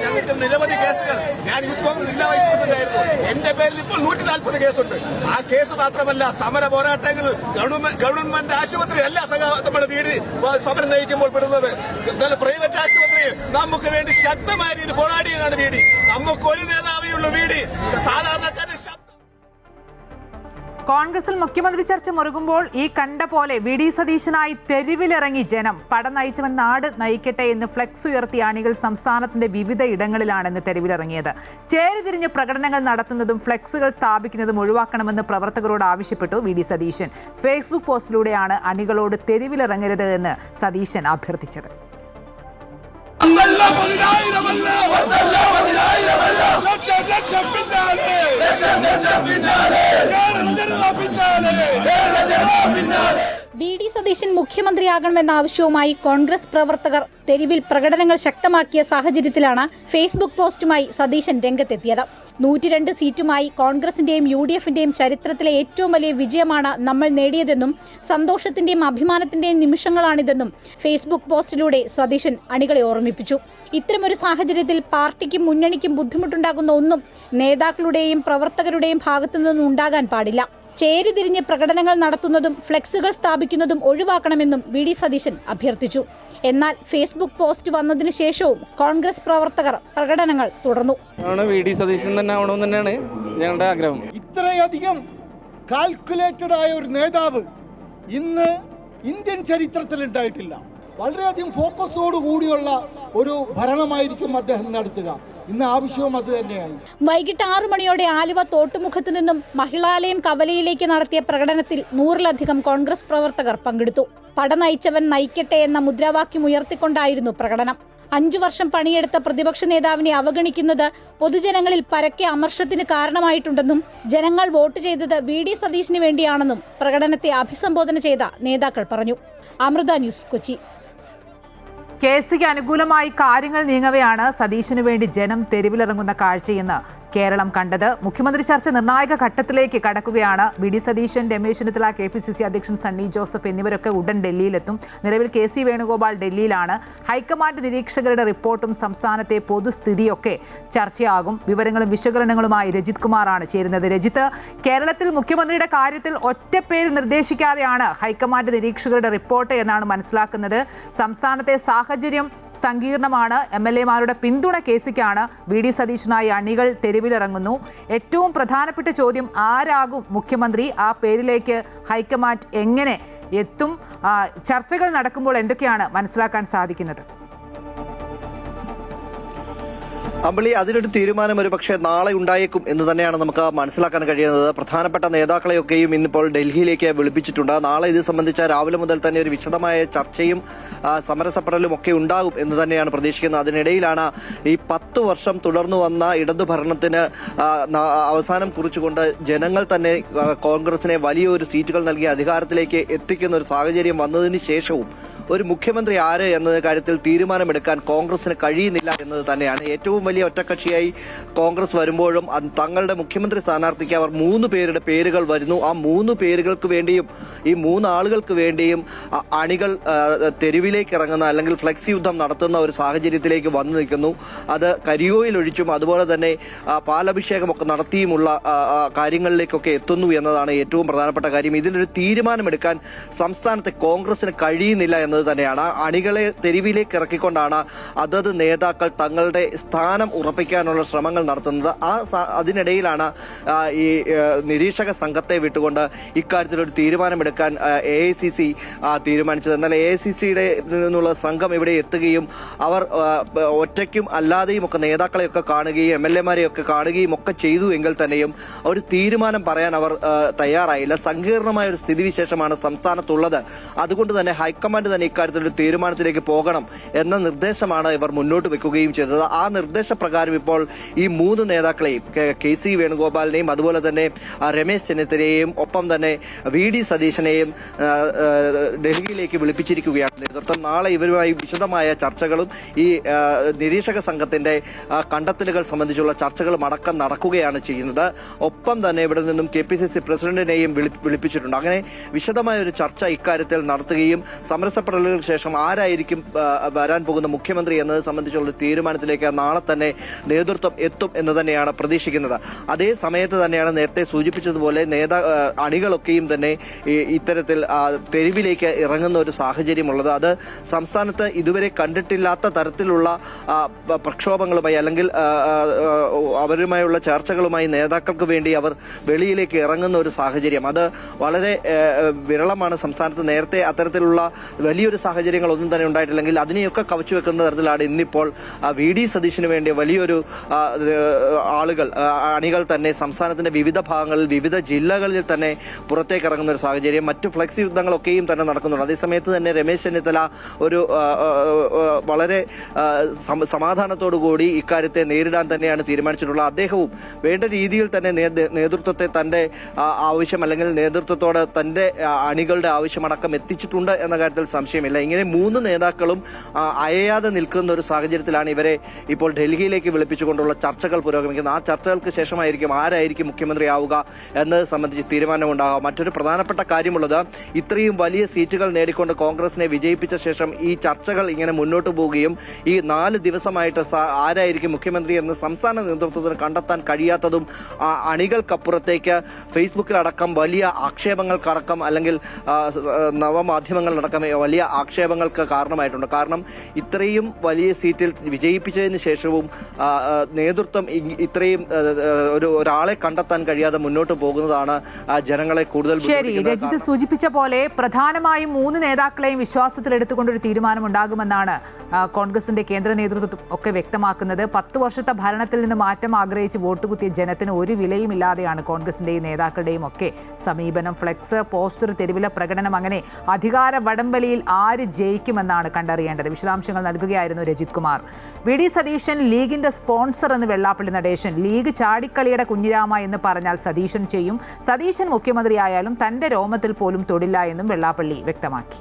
ഞങ്ങൾക്ക് നിരവധി കേസുകൾ. ഞാൻ യൂത്ത് കോൺഗ്രസ് ജില്ലാ വൈസ് പ്രസിഡന്റ് ആയിരുന്നു. എന്റെ പേരിൽ ഇപ്പോൾ 140 കേസുണ്ട്. ആ കേസ് മാത്രമല്ല, സമര പോരാട്ടങ്ങൾ ഗവൺമെന്റ് ആശുപത്രി അല്ല നമ്മുടെ വീട് സമരം നയിക്കുമ്പോൾ പെടുന്നത്. പ്രൈവറ്റ് ആശുപത്രി നമുക്ക് വേണ്ടി ശക്തമായ രീതിയിൽ പോരാടിയതാണ് വീട്. നമുക്ക് ഒരു നേതാവേയുള്ളൂ വീട്. സാധാരണക്കാരുടെ കോൺഗ്രസിൽ മുഖ്യമന്ത്രി ചർച്ച മുറുകുമ്പോൾ ഈ കണ്ട പോലെ വി ഡി സതീശനായി തെരുവിലിറങ്ങി ജനം. പടം നയിച്ചവൻ നാട് നയിക്കട്ടെ എന്ന് ഫ്ലെക്സ് ഉയർത്തിയ അണികൾ സംസ്ഥാനത്തിന്റെ വിവിധ ഇടങ്ങളിലാണെന്ന് തെരുവിലിറങ്ങിയത്. ചേരിതിരിഞ്ഞ് പ്രകടനങ്ങൾ നടത്തുന്നതും ഫ്ലെക്സുകൾ സ്ഥാപിക്കുന്നതും ഒഴിവാക്കണമെന്ന് പ്രവർത്തകരോട് ആവശ്യപ്പെട്ടു വി ഡി സതീശൻ. ഫേസ്ബുക്ക് പോസ്റ്റിലൂടെയാണ് അണികളോട് തെരുവിലിറങ്ങരുത് എന്ന് സതീശൻ അഭ്യർത്ഥിച്ചത്. വി ഡി സതീശൻ മുഖ്യമന്ത്രിയാകണമെന്ന ആവശ്യവുമായി കോൺഗ്രസ് പ്രവർത്തകർ തെരുവിൽ പ്രകടനങ്ങൾ ശക്തമാക്കിയ സാഹചര്യത്തിലാണ് ഫേസ്ബുക്ക് പോസ്റ്റുമായി സതീശൻ രംഗത്തെത്തിയത്. 102 സീറ്റുമായി കോൺഗ്രസിന്റെയും UDFന്റെയും ചരിത്രത്തിലെ ഏറ്റവും വലിയ വിജയമാണ് നമ്മൾ നേടിയതെന്നും സന്തോഷത്തിന്റെയും അഭിമാനത്തിന്റെയും നിമിഷങ്ങളാണിതെന്നും ഫേസ്ബുക്ക് പോസ്റ്റിലൂടെ സതീശൻ അണികളെ ഓർമ്മിപ്പിച്ചു. ഇത്തരമൊരു സാഹചര്യത്തിൽ പാർട്ടിക്കും മുന്നണിക്കും ബുദ്ധിമുട്ടുണ്ടാകുന്ന ഒന്നും നേതാക്കളുടെയും പ്രവർത്തകരുടെയും ഭാഗത്തുനിന്നും ഉണ്ടാകാൻ പാടില്ല. ചേരിതിരിഞ്ഞ് പ്രകടനങ്ങൾ നടത്തുന്നതും ഫ്ലെക്സുകൾ സ്ഥാപിക്കുന്നതും ഒഴിവാക്കണമെന്നും വി ഡി സതീശൻ അഭ്യർത്ഥിച്ചു. എന്നാൽ ഫേസ്ബുക്ക് പോസ്റ്റ് വന്നതിന് ശേഷവും കോൺഗ്രസ് പ്രവർത്തകർ പ്രകടനങ്ങൾ തുടർന്നു. വി ഡി സതീശൻ തന്നെ ആവണമെന്ന് തന്നെയാണ് ഞങ്ങളുടെ ആഗ്രഹം. ഇത്രയധികം കാൽക്കുലേറ്റഡ് ആയ ഒരു നേതാവ് ഇന്ന് ഇന്ത്യൻ ചരിത്രത്തിൽ ഉണ്ടായിട്ടില്ല. വളരെയധികം ഫോക്കസോട് കൂടിയുള്ള ഒരു ഭരണമായിരിക്കും അദ്ദേഹം നടത്തുക. ഇന്ന് ആവശ്യവും അത് തന്നെയാണ്. വൈകിട്ട് 6 മണിയോടെ ആലുവ തോട്ടുമുഖത്ത് നിന്നും മഹിളാലയം കവലയിലേക്ക് നടത്തിയ പ്രകടനത്തിൽ 100-ലധികം കോൺഗ്രസ് പ്രവർത്തകർ പങ്കെടുത്തു. പട നയിച്ചവൻ നയിക്കട്ടെ എന്ന മുദ്രാവാക്യം ഉയർത്തിക്കൊണ്ടായിരുന്നു പ്രകടനം. 5 വർഷം പണിയെടുത്ത പ്രതിപക്ഷ നേതാവിനെ അവഗണിക്കുന്നത് പൊതുജനങ്ങളിൽ പരക്കെ അമർഷത്തിന് കാരണമായിട്ടുണ്ടെന്നും ജനങ്ങൾ വോട്ട് ചെയ്തത് വി ഡി സതീശന് വേണ്ടിയാണെന്നും പ്രകടനത്തെ അഭിസംബോധന ചെയ്ത നേതാക്കൾ പറഞ്ഞു. അമൃത ന്യൂസ്, കൊച്ചി. കേസിക്ക് അനുകൂലമായി കാര്യങ്ങൾ നീങ്ങവെയാണ് സതീശനു വേണ്ടി ജനം തെരുവിലിറങ്ങുന്ന കാഴ്ചയെന്ന് കേരളം കണ്ടത്. മുഖ്യമന്ത്രി ചർച്ച നിർണായക ഘട്ടത്തിലേക്ക് കടക്കുകയാണ്. V D Satheesan, Ramesh Chennithala, KPCC അധ്യക്ഷൻ സണ്ണി ജോസഫ് എന്നിവരൊക്കെ ഉടൻ ഡൽഹിയിലെത്തും. നിലവിൽ KC വേണുഗോപാൽ ഡൽഹിയിലാണ്. ഹൈക്കമാൻഡ് നിരീക്ഷകരുടെ റിപ്പോർട്ടും സംസ്ഥാനത്തെ പൊതുസ്ഥിതിയൊക്കെ ചർച്ചയാകും. വിവരങ്ങളും വിശകലനങ്ങളുമായി രജിത് കുമാറാണ് ചേരുന്നത്. രജിത്ത്, കേരളത്തിൽ മുഖ്യമന്ത്രിയുടെ കാര്യത്തിൽ ഒറ്റപ്പേര് നിർദ്ദേശിക്കാതെയാണ് ഹൈക്കമാൻഡ് നിരീക്ഷകരുടെ റിപ്പോർട്ട് എന്നാണ് മനസ്സിലാക്കുന്നത്. സംസ്ഥാനത്തെ സാഹചര്യം സങ്കീർണമാണ്. MLA-മാരുടെ പിന്തുണ കേസിക്കാണ്. വി ഡി സതീശനായി അണികൾ തെരുവിലിറങ്ങുന്നു. ഏറ്റവും പ്രധാനപ്പെട്ട ചോദ്യം, ആരാകും മുഖ്യമന്ത്രി? ആ പേരിലേക്ക് ഹൈക്കമാൻഡ് എങ്ങനെ എത്തും? ചർച്ചകൾ നടക്കുമ്പോൾ എന്തൊക്കെയാണ് മനസ്സിലാക്കാൻ സാധിക്കുന്നത്? അമ്പിളി, അതിനൊരു തീരുമാനം ഒരു പക്ഷേ നാളെ ഉണ്ടായേക്കും എന്ന് തന്നെയാണ് നമുക്ക് മനസ്സിലാക്കാൻ കഴിയുന്നത്. പ്രധാനപ്പെട്ട നേതാക്കളെയൊക്കെയും ഇന്നിപ്പോൾ ഡൽഹിയിലേക്ക് വിളിപ്പിച്ചിട്ടുണ്ട്. നാളെ ഇത് സംബന്ധിച്ച രാവിലെ മുതൽ തന്നെ ഒരു വിശദമായ ചർച്ചയും സമരസപ്പെടലും ഒക്കെ ഉണ്ടാകും എന്ന് തന്നെയാണ് പ്രതീക്ഷിക്കുന്നത്. അതിനിടയിലാണ് ഈ 10 വർഷം തുടർന്നു വന്ന ഇടതു ഭരണത്തിന് അവസാനം കുറിച്ചുകൊണ്ട് ജനങ്ങൾ തന്നെ കോൺഗ്രസിനെ വലിയൊരു സീറ്റുകൾ നൽകി അധികാരത്തിലേക്ക് എത്തിക്കുന്ന ഒരു സാഹചര്യം വന്നതിന് ശേഷവും ഒരു മുഖ്യമന്ത്രി ആര് എന്ന കാര്യത്തിൽ തീരുമാനമെടുക്കാൻ കോൺഗ്രസിന് കഴിയുന്നില്ല എന്നത് തന്നെയാണ്. ഏറ്റവും വലിയ ഒറ്റക്കക്ഷിയായി കോൺഗ്രസ് വരുമ്പോഴും തങ്ങളുടെ മുഖ്യമന്ത്രി സ്ഥാനാർത്ഥിക്ക് അവർ 3 പേരുടെ പേരുകൾ വരുന്നു. ആ 3 പേരുകൾക്ക് വേണ്ടിയും ഈ 3 ആളുകൾക്ക് വേണ്ടിയും അണികൾ തെരുവിലേക്ക് ഇറങ്ങുന്ന അല്ലെങ്കിൽ ഫ്ലെക്സ് യുദ്ധം നടത്തുന്ന ഒരു സാഹചര്യത്തിലേക്ക് വന്നു നിൽക്കുന്നു. അത് കരിയോയിൽ ഒഴിച്ചും അതുപോലെ തന്നെ പാലഭിഷേകമൊക്കെ നടത്തിയുമുള്ള കാര്യങ്ങളിലേക്കൊക്കെ എത്തുന്നു എന്നതാണ് ഏറ്റവും പ്രധാനപ്പെട്ട കാര്യം. ഇതിലൊരു തീരുമാനമെടുക്കാൻ സംസ്ഥാനത്തെ കോൺഗ്രസിന് കഴിയുന്നില്ല എന്നത് തന്നെയാണ്. അണികളെ തെരുവിലേക്ക് ഇറക്കിക്കൊണ്ടാണ് അതത് നേതാക്കൾ തങ്ങളുടെ സ്ഥാനം ഉറപ്പിക്കാനുള്ള ശ്രമങ്ങൾ നടത്തുന്നത്. അതിനിടയിലാണ് ഈ നിരീക്ഷക സംഘത്തെ വിട്ടുകൊണ്ട് ഇക്കാര്യത്തിലൊരു തീരുമാനമെടുക്കാൻ AICC തീരുമാനിച്ചത്. എന്നാൽ AICCയുടെ നിന്നുള്ള സംഘം ഇവിടെ എത്തുകയും അവർ ഒറ്റയ്ക്കും അല്ലാതെയും ഒക്കെ നേതാക്കളെയൊക്കെ കാണുകയും MLA-മാരെയൊക്കെ കാണുകയും ഒക്കെ ചെയ്തു എങ്കിൽ തന്നെയും ഒരു തീരുമാനം പറയാൻ അവർ തയ്യാറായില്ല. സങ്കീർണമായ ഒരു സ്ഥിതിവിശേഷമാണ് സംസ്ഥാനത്തുള്ളത്. അതുകൊണ്ട് തന്നെ ഹൈക്കമാൻഡ് തന്നെ ഇക്കാര്യത്തിൽ ഒരു തീരുമാനത്തിലേക്ക് പോകണം എന്ന നിർദ്ദേശമാണ് ഇവർ മുന്നോട്ട് വെക്കുകയും ചെയ്തത്. ആ നിർദ്ദേശപ്രകാരം ഇപ്പോൾ ഈ 3 നേതാക്കളെയും KC വേണുഗോപാലിനെയും അതുപോലെ തന്നെ രമേശ് ചെന്നിത്തലയെയും ഒപ്പം തന്നെ VD സതീശനെയും ഡൽഹിയിലേക്ക് വിളിപ്പിച്ചിരിക്കുകയാണ് നേതൃത്വം. നാളെ ഇവരുമായി വിശദമായ ചർച്ചകളും ഈ നിരീക്ഷക സംഘത്തിന്റെ കണ്ടെത്തലുകൾ സംബന്ധിച്ചുള്ള ചർച്ചകളും അടക്കം നടക്കുകയാണ് ചെയ്യുന്നത്. ഒപ്പം തന്നെ ഇവിടെ നിന്നും KPCC പ്രസിഡന്റിനെയും വിളിപ്പിച്ചിട്ടുണ്ട്. അങ്ങനെ വിശദമായ ഒരു ചർച്ച ഇക്കാര്യത്തിൽ നടത്തുകയും സമരസപ്പെടലുകൾക്ക് ശേഷം ആരായിരിക്കും വരാൻ പോകുന്ന മുഖ്യമന്ത്രി എന്നത് സംബന്ധിച്ചുള്ള തീരുമാനത്തിലേക്ക് നാളെ തന്നെ നേതൃത്വം എത്തും എന്ന് തന്നെയാണ് പ്രതീക്ഷിക്കുന്നത്. അതേ സമയത്ത് തന്നെയാണ് നേരത്തെ സൂചിപ്പിച്ചതുപോലെ അണികളൊക്കെയും തന്നെ ഇത്തരത്തിൽ തെരുവിലേക്ക് ഇറങ്ങുന്ന ഒരു സാഹചര്യമുള്ളത്. അത് സംസ്ഥാനത്ത് ഇതുവരെ കണ്ടിട്ടില്ലാത്ത തരത്തിലുള്ള പ്രക്ഷോഭങ്ങളുമായി അല്ലെങ്കിൽ അവരുമായുള്ള ചർച്ചകളുമായി നേതാക്കൾക്ക് വേണ്ടി അവർ വെളിയിലേക്ക് ഇറങ്ങുന്ന ഒരു സാഹചര്യം അത് വളരെ വിരളമാണ്. സംസ്ഥാനത്ത് നേരത്തെ അത്തരത്തിലുള്ള വലിയൊരു സാഹചര്യങ്ങളൊന്നും തന്നെ ഉണ്ടായിട്ടില്ലെങ്കിൽ അതിനെയൊക്കെ കവച്ചുവെക്കുന്ന തരത്തിലാണ് ഇന്നിപ്പോൾ VD സതീശന് വേണ്ടി വലിയൊരു അണികൾ തന്നെ സംസ്ഥാനത്തിന്റെ വിവിധ ഭാഗങ്ങളിൽ വിവിധ ജില്ലകളിൽ തന്നെ പുറത്തേക്ക് ഇറങ്ങുന്ന ഒരു സാഹചര്യം. മറ്റു ഫ്ലെക്സ് യുദ്ധങ്ങളൊക്കെയും തന്നെ നടക്കുന്നുണ്ട്. അതേസമയത്ത് തന്നെ രമേശ് ചെന്നിത്തല ഒരു വളരെ സമാധാനത്തോടുകൂടി ഇക്കാര്യത്തെ നേരിടാൻ തന്നെയാണ് തീരുമാനിച്ചിട്ടുള്ളത്. അദ്ദേഹവും വേണ്ട രീതിയിൽ തന്നെ നേതൃത്വത്തെ തന്റെ ആവശ്യം അല്ലെങ്കിൽ നേതൃത്വത്തോട് തന്റെ അണികളുടെ ആവശ്യമടക്കം എത്തിച്ചിട്ടുണ്ട് എന്ന കാര്യത്തിൽ സംശയമില്ല. ഇങ്ങനെ 3 നേതാക്കളും അയയാതെ നിൽക്കുന്ന ഒരു സാഹചര്യത്തിലാണ് ഇവരെ ഇപ്പോൾ ഡൽഹിയിലേക്ക് വിളിപ്പിച്ചുകൊണ്ടുള്ള ചർച്ചകൾ പുരോഗമിക്കുന്നത്. ആ ചർച്ചകൾക്ക് ശേഷമായിരിക്കും ആരായിരിക്കും മുഖ്യമന്ത്രിയാവുക എന്നത് സംബന്ധിച്ച് തീരുമാനമുണ്ടാകുക. മറ്റൊരു പ്രധാനപ്പെട്ട കാര്യമുള്ളത് ഇത്രയും വലിയ സീറ്റുകൾ നേടിക്കൊണ്ട് കോൺഗ്രസിനെ വിജയിപ്പിച്ച ശേഷം ഈ ചർച്ചകൾ ഇങ്ങനെ മുന്നോട്ട് പോവുകയും ഈ 4 ദിവസമായിട്ട് ആരായിരിക്കും മുഖ്യമന്ത്രി എന്ന് സംസ്ഥാന നേതൃത്വത്തിന് കണ്ടെത്താൻ കഴിയാത്തതും അണികൾക്കപ്പുറത്തേക്ക് ഫേസ്ബുക്കിലടക്കം വലിയ ആക്ഷേപങ്ങൾക്കടക്കം അല്ലെങ്കിൽ നവമാധ്യമങ്ങളിലടക്കം വലിയ ആക്ഷേപങ്ങൾക്ക് കാരണമായിട്ടുണ്ട്. കാരണം ഇത്രയും വലിയ സീറ്റിൽ വിജയിപ്പിച്ചതിന് ശേഷവും നേതൃത്വം ഇത്രയും ഒരാളെ കണ്ടെത്താൻ കഴിയാതെ മുന്നോട്ട് പോകുന്നതാണ് ജനങ്ങളെ കൂടുതൽ. ശരി, രജിത് സൂചിപ്പിച്ച പോലെ പ്രധാനമായും 3 നേതാക്കളെയും വിശ്വാസത്തിലെടുത്തുകൊണ്ടൊരു തീരുമാനമുണ്ടാകുമെന്നാണ് കോൺഗ്രസിന്റെ കേന്ദ്ര നേതൃത്വം ഒക്കെ വ്യക്തമാക്കുന്നത്. 10 വർഷത്തെ ഭരണത്തിൽ നിന്ന് മാറ്റം ആഗ്രഹിച്ച് വോട്ട് കുത്തിയ ജനത്തിന് ഒരു വിലയും ഇല്ലാതെയാണ് കോൺഗ്രസിന്റെയും നേതാക്കളുടെയും ഒക്കെ സമീപനം. ഫ്ലെക്സ്, പോസ്റ്റർ, തെരുവിലെ പ്രകടനം, അങ്ങനെ അധികാര വടംവലിയിൽ ആര് ജയിക്കുമെന്നാണ് കണ്ടറിയേണ്ടത്. വിശദാംശങ്ങൾ നൽകുകയായിരുന്നു രജിത് കുമാർ. VD സതീശൻ ലീഗിന്റെ സ്പോൺസർ എന്ന് വെള്ളാപ്പള്ളി നടേശൻ. ലീഗ് ചാടിക്കളിയുടെ കുഞ്ഞിരാമ എന്ന് പറഞ്ഞാൽ സതീശൻ ചെയ്യും. സതീശൻ മുഖ്യമന്ത്രിയായാലും തന്റെ രോമത്തിൽ പോലും തൊടില്ല എന്നും വെള്ളാപ്പള്ളി വ്യക്തമാക്കി.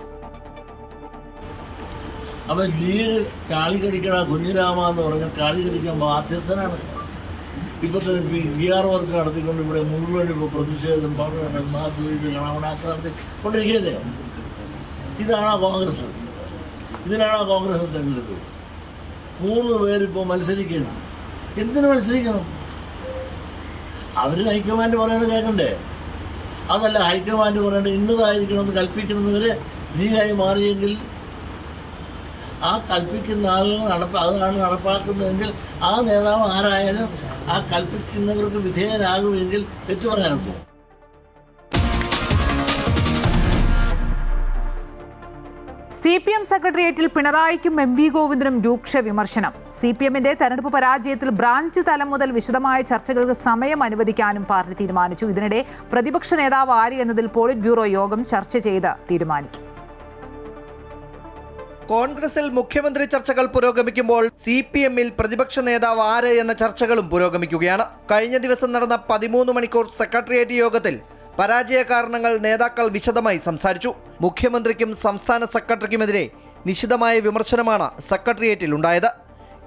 അപ്പൊ ലീഗ് കാളി കടിക്കണ കുഞ്ഞിരാമ എന്ന് പറഞ്ഞാൽ കാളി കടിക്കാൻ ബാധ്യസ്ഥനാണ്. ഇപ്പൊ തന്നെ PR വർക്ക് നടത്തിക്കൊണ്ട് ഇവിടെ മുഴുവൻ ഇപ്പോൾ പ്രതിഷേധം കാണാമണാക്ക നടത്തിക്കൊണ്ടിരിക്കുകയല്ലേ. ഇതാണോ കോൺഗ്രസ്? ഇതിനാണോ കോൺഗ്രസ് തെരഞ്ഞെടുത്തത്? 3 പേരിപ്പോൾ മത്സരിക്കുന്നു. എന്തിനു മത്സരിക്കണം? അവർ ഹൈക്കമാൻഡ് പറയണത് കേൾക്കണ്ടേ? അതല്ല, ഹൈക്കമാൻഡ് പറയേണ്ടത് ഇന്നതായിരിക്കണമെന്ന് കൽപ്പിക്കണമെന്നവരെ ലീഗായി മാറിയെങ്കിൽ ആ കൽപ്പിക്കുന്ന ആളുകൾ അതാണ് നടപ്പാക്കുന്നതെങ്കിൽ ആ നേതാവ് ആരായാലും ആ കൽപ്പിക്കുന്നവർക്ക് വിധേയരാകുമെങ്കിൽ തെറ്റു പറയാനൊക്കെ. CPM സെക്രട്ടേറിയറ്റിൽ പിണറായിക്കും MV ഗോവിന്ദനും രൂക്ഷ വിമർശനം. CPMന്റെ തെരഞ്ഞെടുപ്പ് പരാജയത്തിൽ ബ്രാഞ്ച് തലം മുതൽ വിശദമായ ചർച്ചകൾക്ക് സമയം അനുവദിക്കാനും പാർട്ടി തീരുമാനിച്ചു. ഇതിനിടെ പ്രതിപക്ഷ നേതാവ് ആര് എന്നതിൽ പോളിറ്റ് ബ്യൂറോ യോഗം ചർച്ച ചെയ്ത് തീരുമാനിക്കും. കോൺഗ്രസിൽ മുഖ്യമന്ത്രി ചർച്ചകൾ പുരോഗമിക്കുമ്പോൾ CPMൽ പ്രതിപക്ഷ നേതാവ് ആര് എന്ന ചർച്ചകളും പുരോഗമിക്കുകയാണ്. കഴിഞ്ഞ ദിവസം നടന്ന 13 മണിക്കൂർ സെക്രട്ടേറിയറ്റ് യോഗത്തിൽ പരാജയ കാരണങ്ങൾ നേതാക്കൾ വിശദമായി സംസാരിച്ചു. മുഖ്യമന്ത്രിക്കും സംസ്ഥാന സെക്രട്ടറിക്കുമെതിരെ നിശിതമായ വിമർശനമാണ് സെക്രട്ടേറിയറ്റിൽ ഉണ്ടായത്.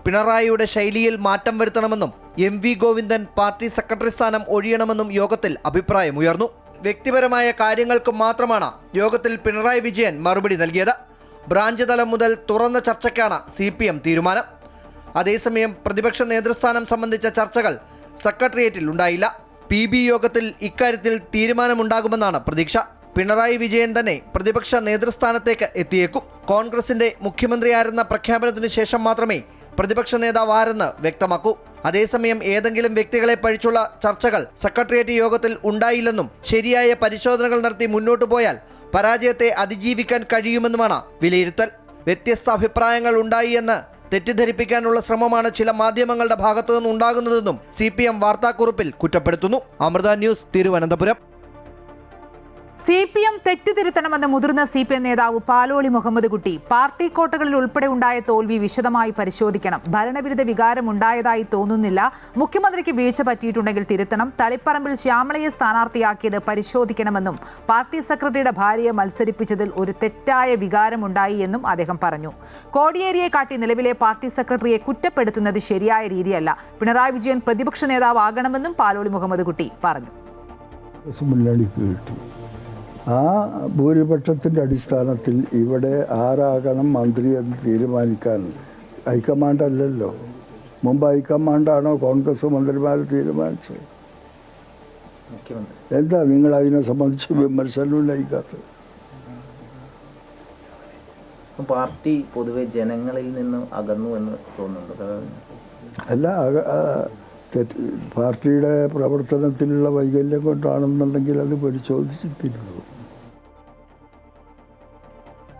പിണറായിയുടെ ശൈലിയിൽ മാറ്റം വരുത്തണമെന്നും MV ഗോവിന്ദൻ പാർട്ടി സെക്രട്ടറി സ്ഥാനം ഒഴിയണമെന്നും യോഗത്തിൽ അഭിപ്രായമുയർന്നു. വ്യക്തിപരമായ കാര്യങ്ങൾക്ക് മാത്രമാണ് യോഗത്തിൽ പിണറായി വിജയൻ മറുപടി നൽകിയത്. ബ്രാഞ്ച് തലം മുതൽ തുറന്ന ചർച്ചയ്ക്കാണ് CPM തീരുമാനം. അതേസമയം പ്രതിപക്ഷ നേതൃസ്ഥാനം സംബന്ധിച്ച ചർച്ചകൾ സെക്രട്ടേറിയറ്റിൽ ഉണ്ടായില്ല. PB യോഗത്തിൽ ഇക്കാര്യത്തിൽ തീരുമാനമുണ്ടാകുമെന്നാണ് പ്രതീക്ഷ. പിണറായി വിജയൻ തന്നെ പ്രതിപക്ഷ നേതൃസ്ഥാനത്തേക്ക് എത്തിയേക്കും. കോൺഗ്രസിന്റെ മുഖ്യമന്ത്രിയാരെന്ന പ്രഖ്യാപനത്തിന് ശേഷം മാത്രമേ പ്രതിപക്ഷ നേതാവ് ആരെന്ന് വ്യക്തമാക്കൂ. അതേസമയം ഏതെങ്കിലും വ്യക്തികളെ പഴിച്ചുള്ള ചർച്ചകൾ സെക്രട്ടേറിയറ്റ് യോഗത്തിൽ ഉണ്ടായില്ലെന്നും ശരിയായ പരിശോധനകൾ നടത്തി മുന്നോട്ടു പോയാൽ പരാജയത്തെ അതിജീവിക്കാൻ കഴിയുമെന്നുമാണ് വിലയിരുത്തൽ. വ്യത്യസ്ത അഭിപ്രായങ്ങൾ ഉണ്ടായി എന്ന് തെറ്റിദ്ധരിപ്പിക്കാനുള്ള ശ്രമമാണ് ചില മാധ്യമങ്ങളുടെ ഭാഗത്തു നിന്നുണ്ടാകുന്നതെന്നും CPM വാർത്താക്കുറിപ്പിൽ കുറ്റപ്പെടുത്തുന്നു. അമൃത ന്യൂസ്, തിരുവനന്തപുരം. CPM തെറ്റുതിരുത്തണമെന്ന് മുതിർന്ന CPM നേതാവ് പാലോളി മുഹമ്മദ് കുട്ടി പാർട്ടി കോട്ടകളിൽ ഉൾപ്പെടെ ഉണ്ടായ തോൽവി വിശദമായി പരിശോധിക്കണം. ഭരണവിരുദ്ധ വികാരം ഉണ്ടായതായി തോന്നുന്നില്ല. മുഖ്യമന്ത്രിക്ക് വീഴ്ച പറ്റിയിട്ടുണ്ടെങ്കിൽ തിരുത്തണം. തളിപ്പറമ്പിൽ ശ്യാമളയെ സ്ഥാനാർത്ഥിയാക്കിയത് പരിശോധിക്കണമെന്നും പാർട്ടി സെക്രട്ടറിയുടെ ഭാര്യയെ മത്സരിപ്പിച്ചതിൽ ഒരു തെറ്റായ വികാരമുണ്ടായി എന്നും അദ്ദേഹം പറഞ്ഞു. കോടിയേരിയെ കാട്ടി നിലവിലെ പാർട്ടി സെക്രട്ടറിയെ കുറ്റപ്പെടുത്തുന്നത് ശരിയായ രീതിയല്ല. പിണറായി വിജയൻ പ്രതിപക്ഷ നേതാവാകണമെന്നും പാലോളി മുഹമ്മദ് കുട്ടി പറഞ്ഞു. ആ ഭൂരിപക്ഷത്തിൻ്റെ അടിസ്ഥാനത്തിൽ ഇവിടെ ആരാകണം മന്ത്രി എന്ന് തീരുമാനിക്കാൻ ഹൈക്കമാൻഡ് അല്ലല്ലോ. മുമ്പ് ഹൈക്കമാൻഡാണോ കോൺഗ്രസ് മന്ത്രിമാർ തീരുമാനിച്ചത്? എന്താ നിങ്ങൾ അതിനെ സംബന്ധിച്ച് വിമർശനം ഉന്നയിക്കാത്തത്? പാർട്ടി പൊതുവെ ജനങ്ങളിൽ നിന്ന് അകന്നു എന്ന് തോന്നുന്നുണ്ട്. അല്ല, പാർട്ടിയുടെ പ്രവർത്തനത്തിലുള്ള വൈകല്യം കൊണ്ടാണെന്നുണ്ടെങ്കിൽ അത് പരിശോധിച്ചിരുന്നു.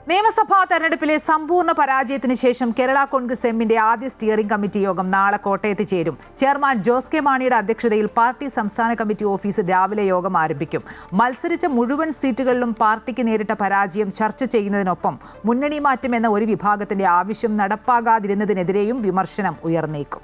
നിയമസഭാ തെരഞ്ഞെടുപ്പിലെ സമ്പൂർണ്ണ പരാജയത്തിന് ശേഷം കേരള കോൺഗ്രസ് എമ്മിന്റെ ആദ്യ സ്റ്റിയറിംഗ് കമ്മിറ്റി യോഗം നാളെ കോട്ടയത്ത് ചേരും. ചെയർമാൻ ജോസ് കെ മാണിയുടെ അധ്യക്ഷതയിൽ പാർട്ടി സംസ്ഥാന കമ്മിറ്റി ഓഫീസ് രാവിലെ യോഗം ആരംഭിക്കും. മത്സരിച്ച മുഴുവൻ സീറ്റുകളിലും പാർട്ടിക്ക് നേരിട്ട പരാജയം ചർച്ച ചെയ്യുന്നതിനൊപ്പം മുന്നണി മാറ്റം എന്ന ഒരു വിഭാഗത്തിന്റെ ആവശ്യം നടപ്പാകാതിരുന്നതിനെതിരെയും വിമർശനം ഉയർന്നേക്കും.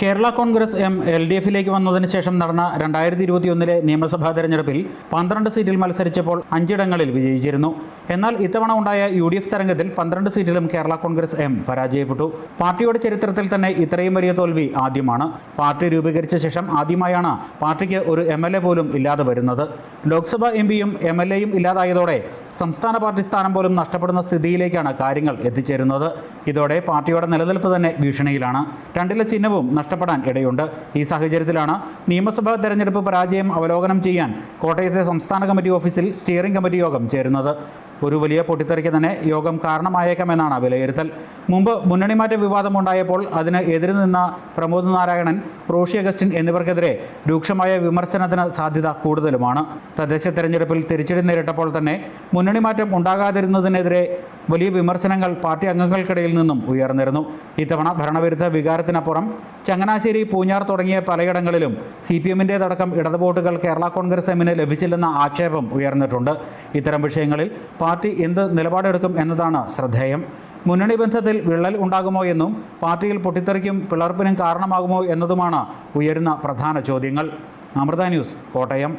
കേരള കോൺഗ്രസ് എം LDFിലേക്ക് വന്നതിന് ശേഷം നടന്ന 2021 നിയമസഭാ തെരഞ്ഞെടുപ്പിൽ 12 സീറ്റിൽ മത്സരിച്ചപ്പോൾ 5 ഇടങ്ങളിൽ വിജയിച്ചിരുന്നു. എന്നാൽ ഇത്തവണ ഉണ്ടായ UDF തരംഗത്തിൽ 12 സീറ്റിലും കേരള കോൺഗ്രസ് എം പരാജയപ്പെട്ടു. പാർട്ടിയുടെ ചരിത്രത്തിൽ തന്നെ ഇത്രയും വലിയ തോൽവി ആദ്യമാണ്. പാർട്ടി രൂപീകരിച്ച ശേഷം ആദ്യമായാണ് പാർട്ടിക്ക് ഒരു MLA പോലും ഇല്ലാതെ വരുന്നത്. ലോക്സഭാ MPയും MLAയും ഇല്ലാതായതോടെ സംസ്ഥാന പാർട്ടി സ്ഥാനം പോലും നഷ്ടപ്പെടുന്ന സ്ഥിതിയിലേക്കാണ് കാര്യങ്ങൾ എത്തിച്ചേരുന്നത്. ഇതോടെ പാർട്ടിയുടെ നിലനിൽപ്പ് തന്നെ ഭീഷണിയിലാണ്. 2 ചിഹ്നവും നഷ്ടപ്പെടാൻ ഇടയുണ്ട്. ഈ സാഹചര്യത്തിലാണ് നിയമസഭാ തെരഞ്ഞെടുപ്പ് പരാജയം അവലോകനം ചെയ്യാൻ കോട്ടയത്തെ സംസ്ഥാന കമ്മിറ്റി ഓഫീസിൽ സ്റ്റിയറിംഗ് കമ്മിറ്റി യോഗം ചേരുന്നത്. ഒരു വലിയ പൊട്ടിത്തെറിക്ക് തന്നെ യോഗം കാരണമായേക്കാമെന്നാണ് വിലയിരുത്തൽ. മുമ്പ് മുന്നണിമാറ്റ വിവാദമുണ്ടായപ്പോൾ അതിന് എതിര് നിന്ന പ്രമോദ് നാരായണൻ, റോഷി അഗസ്റ്റിൻ എന്നിവർക്കെതിരെ രൂക്ഷമായ വിമർശനത്തിന് സാധ്യത കൂടുതലുമാണ്. തദ്ദേശ തെരഞ്ഞെടുപ്പിൽ തിരിച്ചടി നേരിട്ടപ്പോൾ തന്നെ മുന്നണിമാറ്റം ഉണ്ടാകാതിരുന്നതിനെതിരെ വലിയ വിമർശനങ്ങൾ പാർട്ടി അംഗങ്ങൾക്കിടയിൽ നിന്നും ഉയർന്നിരുന്നു. ഇത്തവണ ഭരണവിരുദ്ധ വികാരത്തിനപ്പുറം ചങ്ങനാശ്ശേരി, പൂഞ്ഞാർ തുടങ്ങിയ പലയിടങ്ങളിലും CPMൻ്റേതടക്കം ഇടത് വോട്ടുകൾ കേരള കോൺഗ്രസ് എമ്മിന് ലഭിച്ചില്ലെന്ന ആക്ഷേപം ഉയർന്നിട്ടുണ്ട്. ഇത്തരം വിഷയങ്ങളിൽ പാർട്ടി എന്ത് നിലപാടെടുക്കും എന്നതാണ് ശ്രദ്ധേയം. മുന്നണി ബന്ധത്തിൽ വിള്ളൽ ഉണ്ടാകുമോ എന്നും പാർട്ടിയിൽ പൊട്ടിത്തെറിക്കും പിളർപ്പിനും കാരണമാകുമോ എന്നതുമാണ് ഉയരുന്ന പ്രധാന ചോദ്യങ്ങൾ. അമൃത ന്യൂസ്, കോട്ടയം.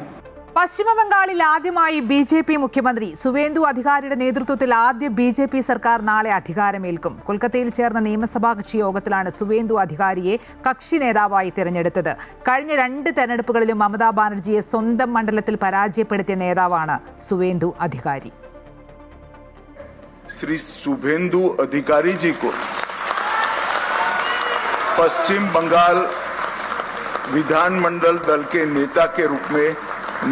പശ്ചിമബംഗാളിൽ ആദ്യമായി BJP മുഖ്യമന്ത്രി സുവേന്ദു അധികാരിയുടെ നേതൃത്വത്തിൽ ആദ്യ BJP സർക്കാർ നാളെ അധികാരമേൽക്കും. കൊൽക്കത്തയിൽ ചേർന്ന നിയമസഭാ കക്ഷി യോഗത്തിലാണ് സുവേന്ദു അധികാരിയെ കക്ഷി നേതാവായി തിരഞ്ഞെടുത്തത്. കഴിഞ്ഞ 2 തെരഞ്ഞെടുപ്പുകളിലും മമതാ ബാനർജിയെ സ്വന്തം മണ്ഡലത്തിൽ പരാജയപ്പെടുത്തിയ നേതാവാണ് സുവേന്ദു അധികാരി. श्री शुभेंदु अधिकारी जी को पश्चिम बंगाल विधानमंडल दल के नेता के रूप में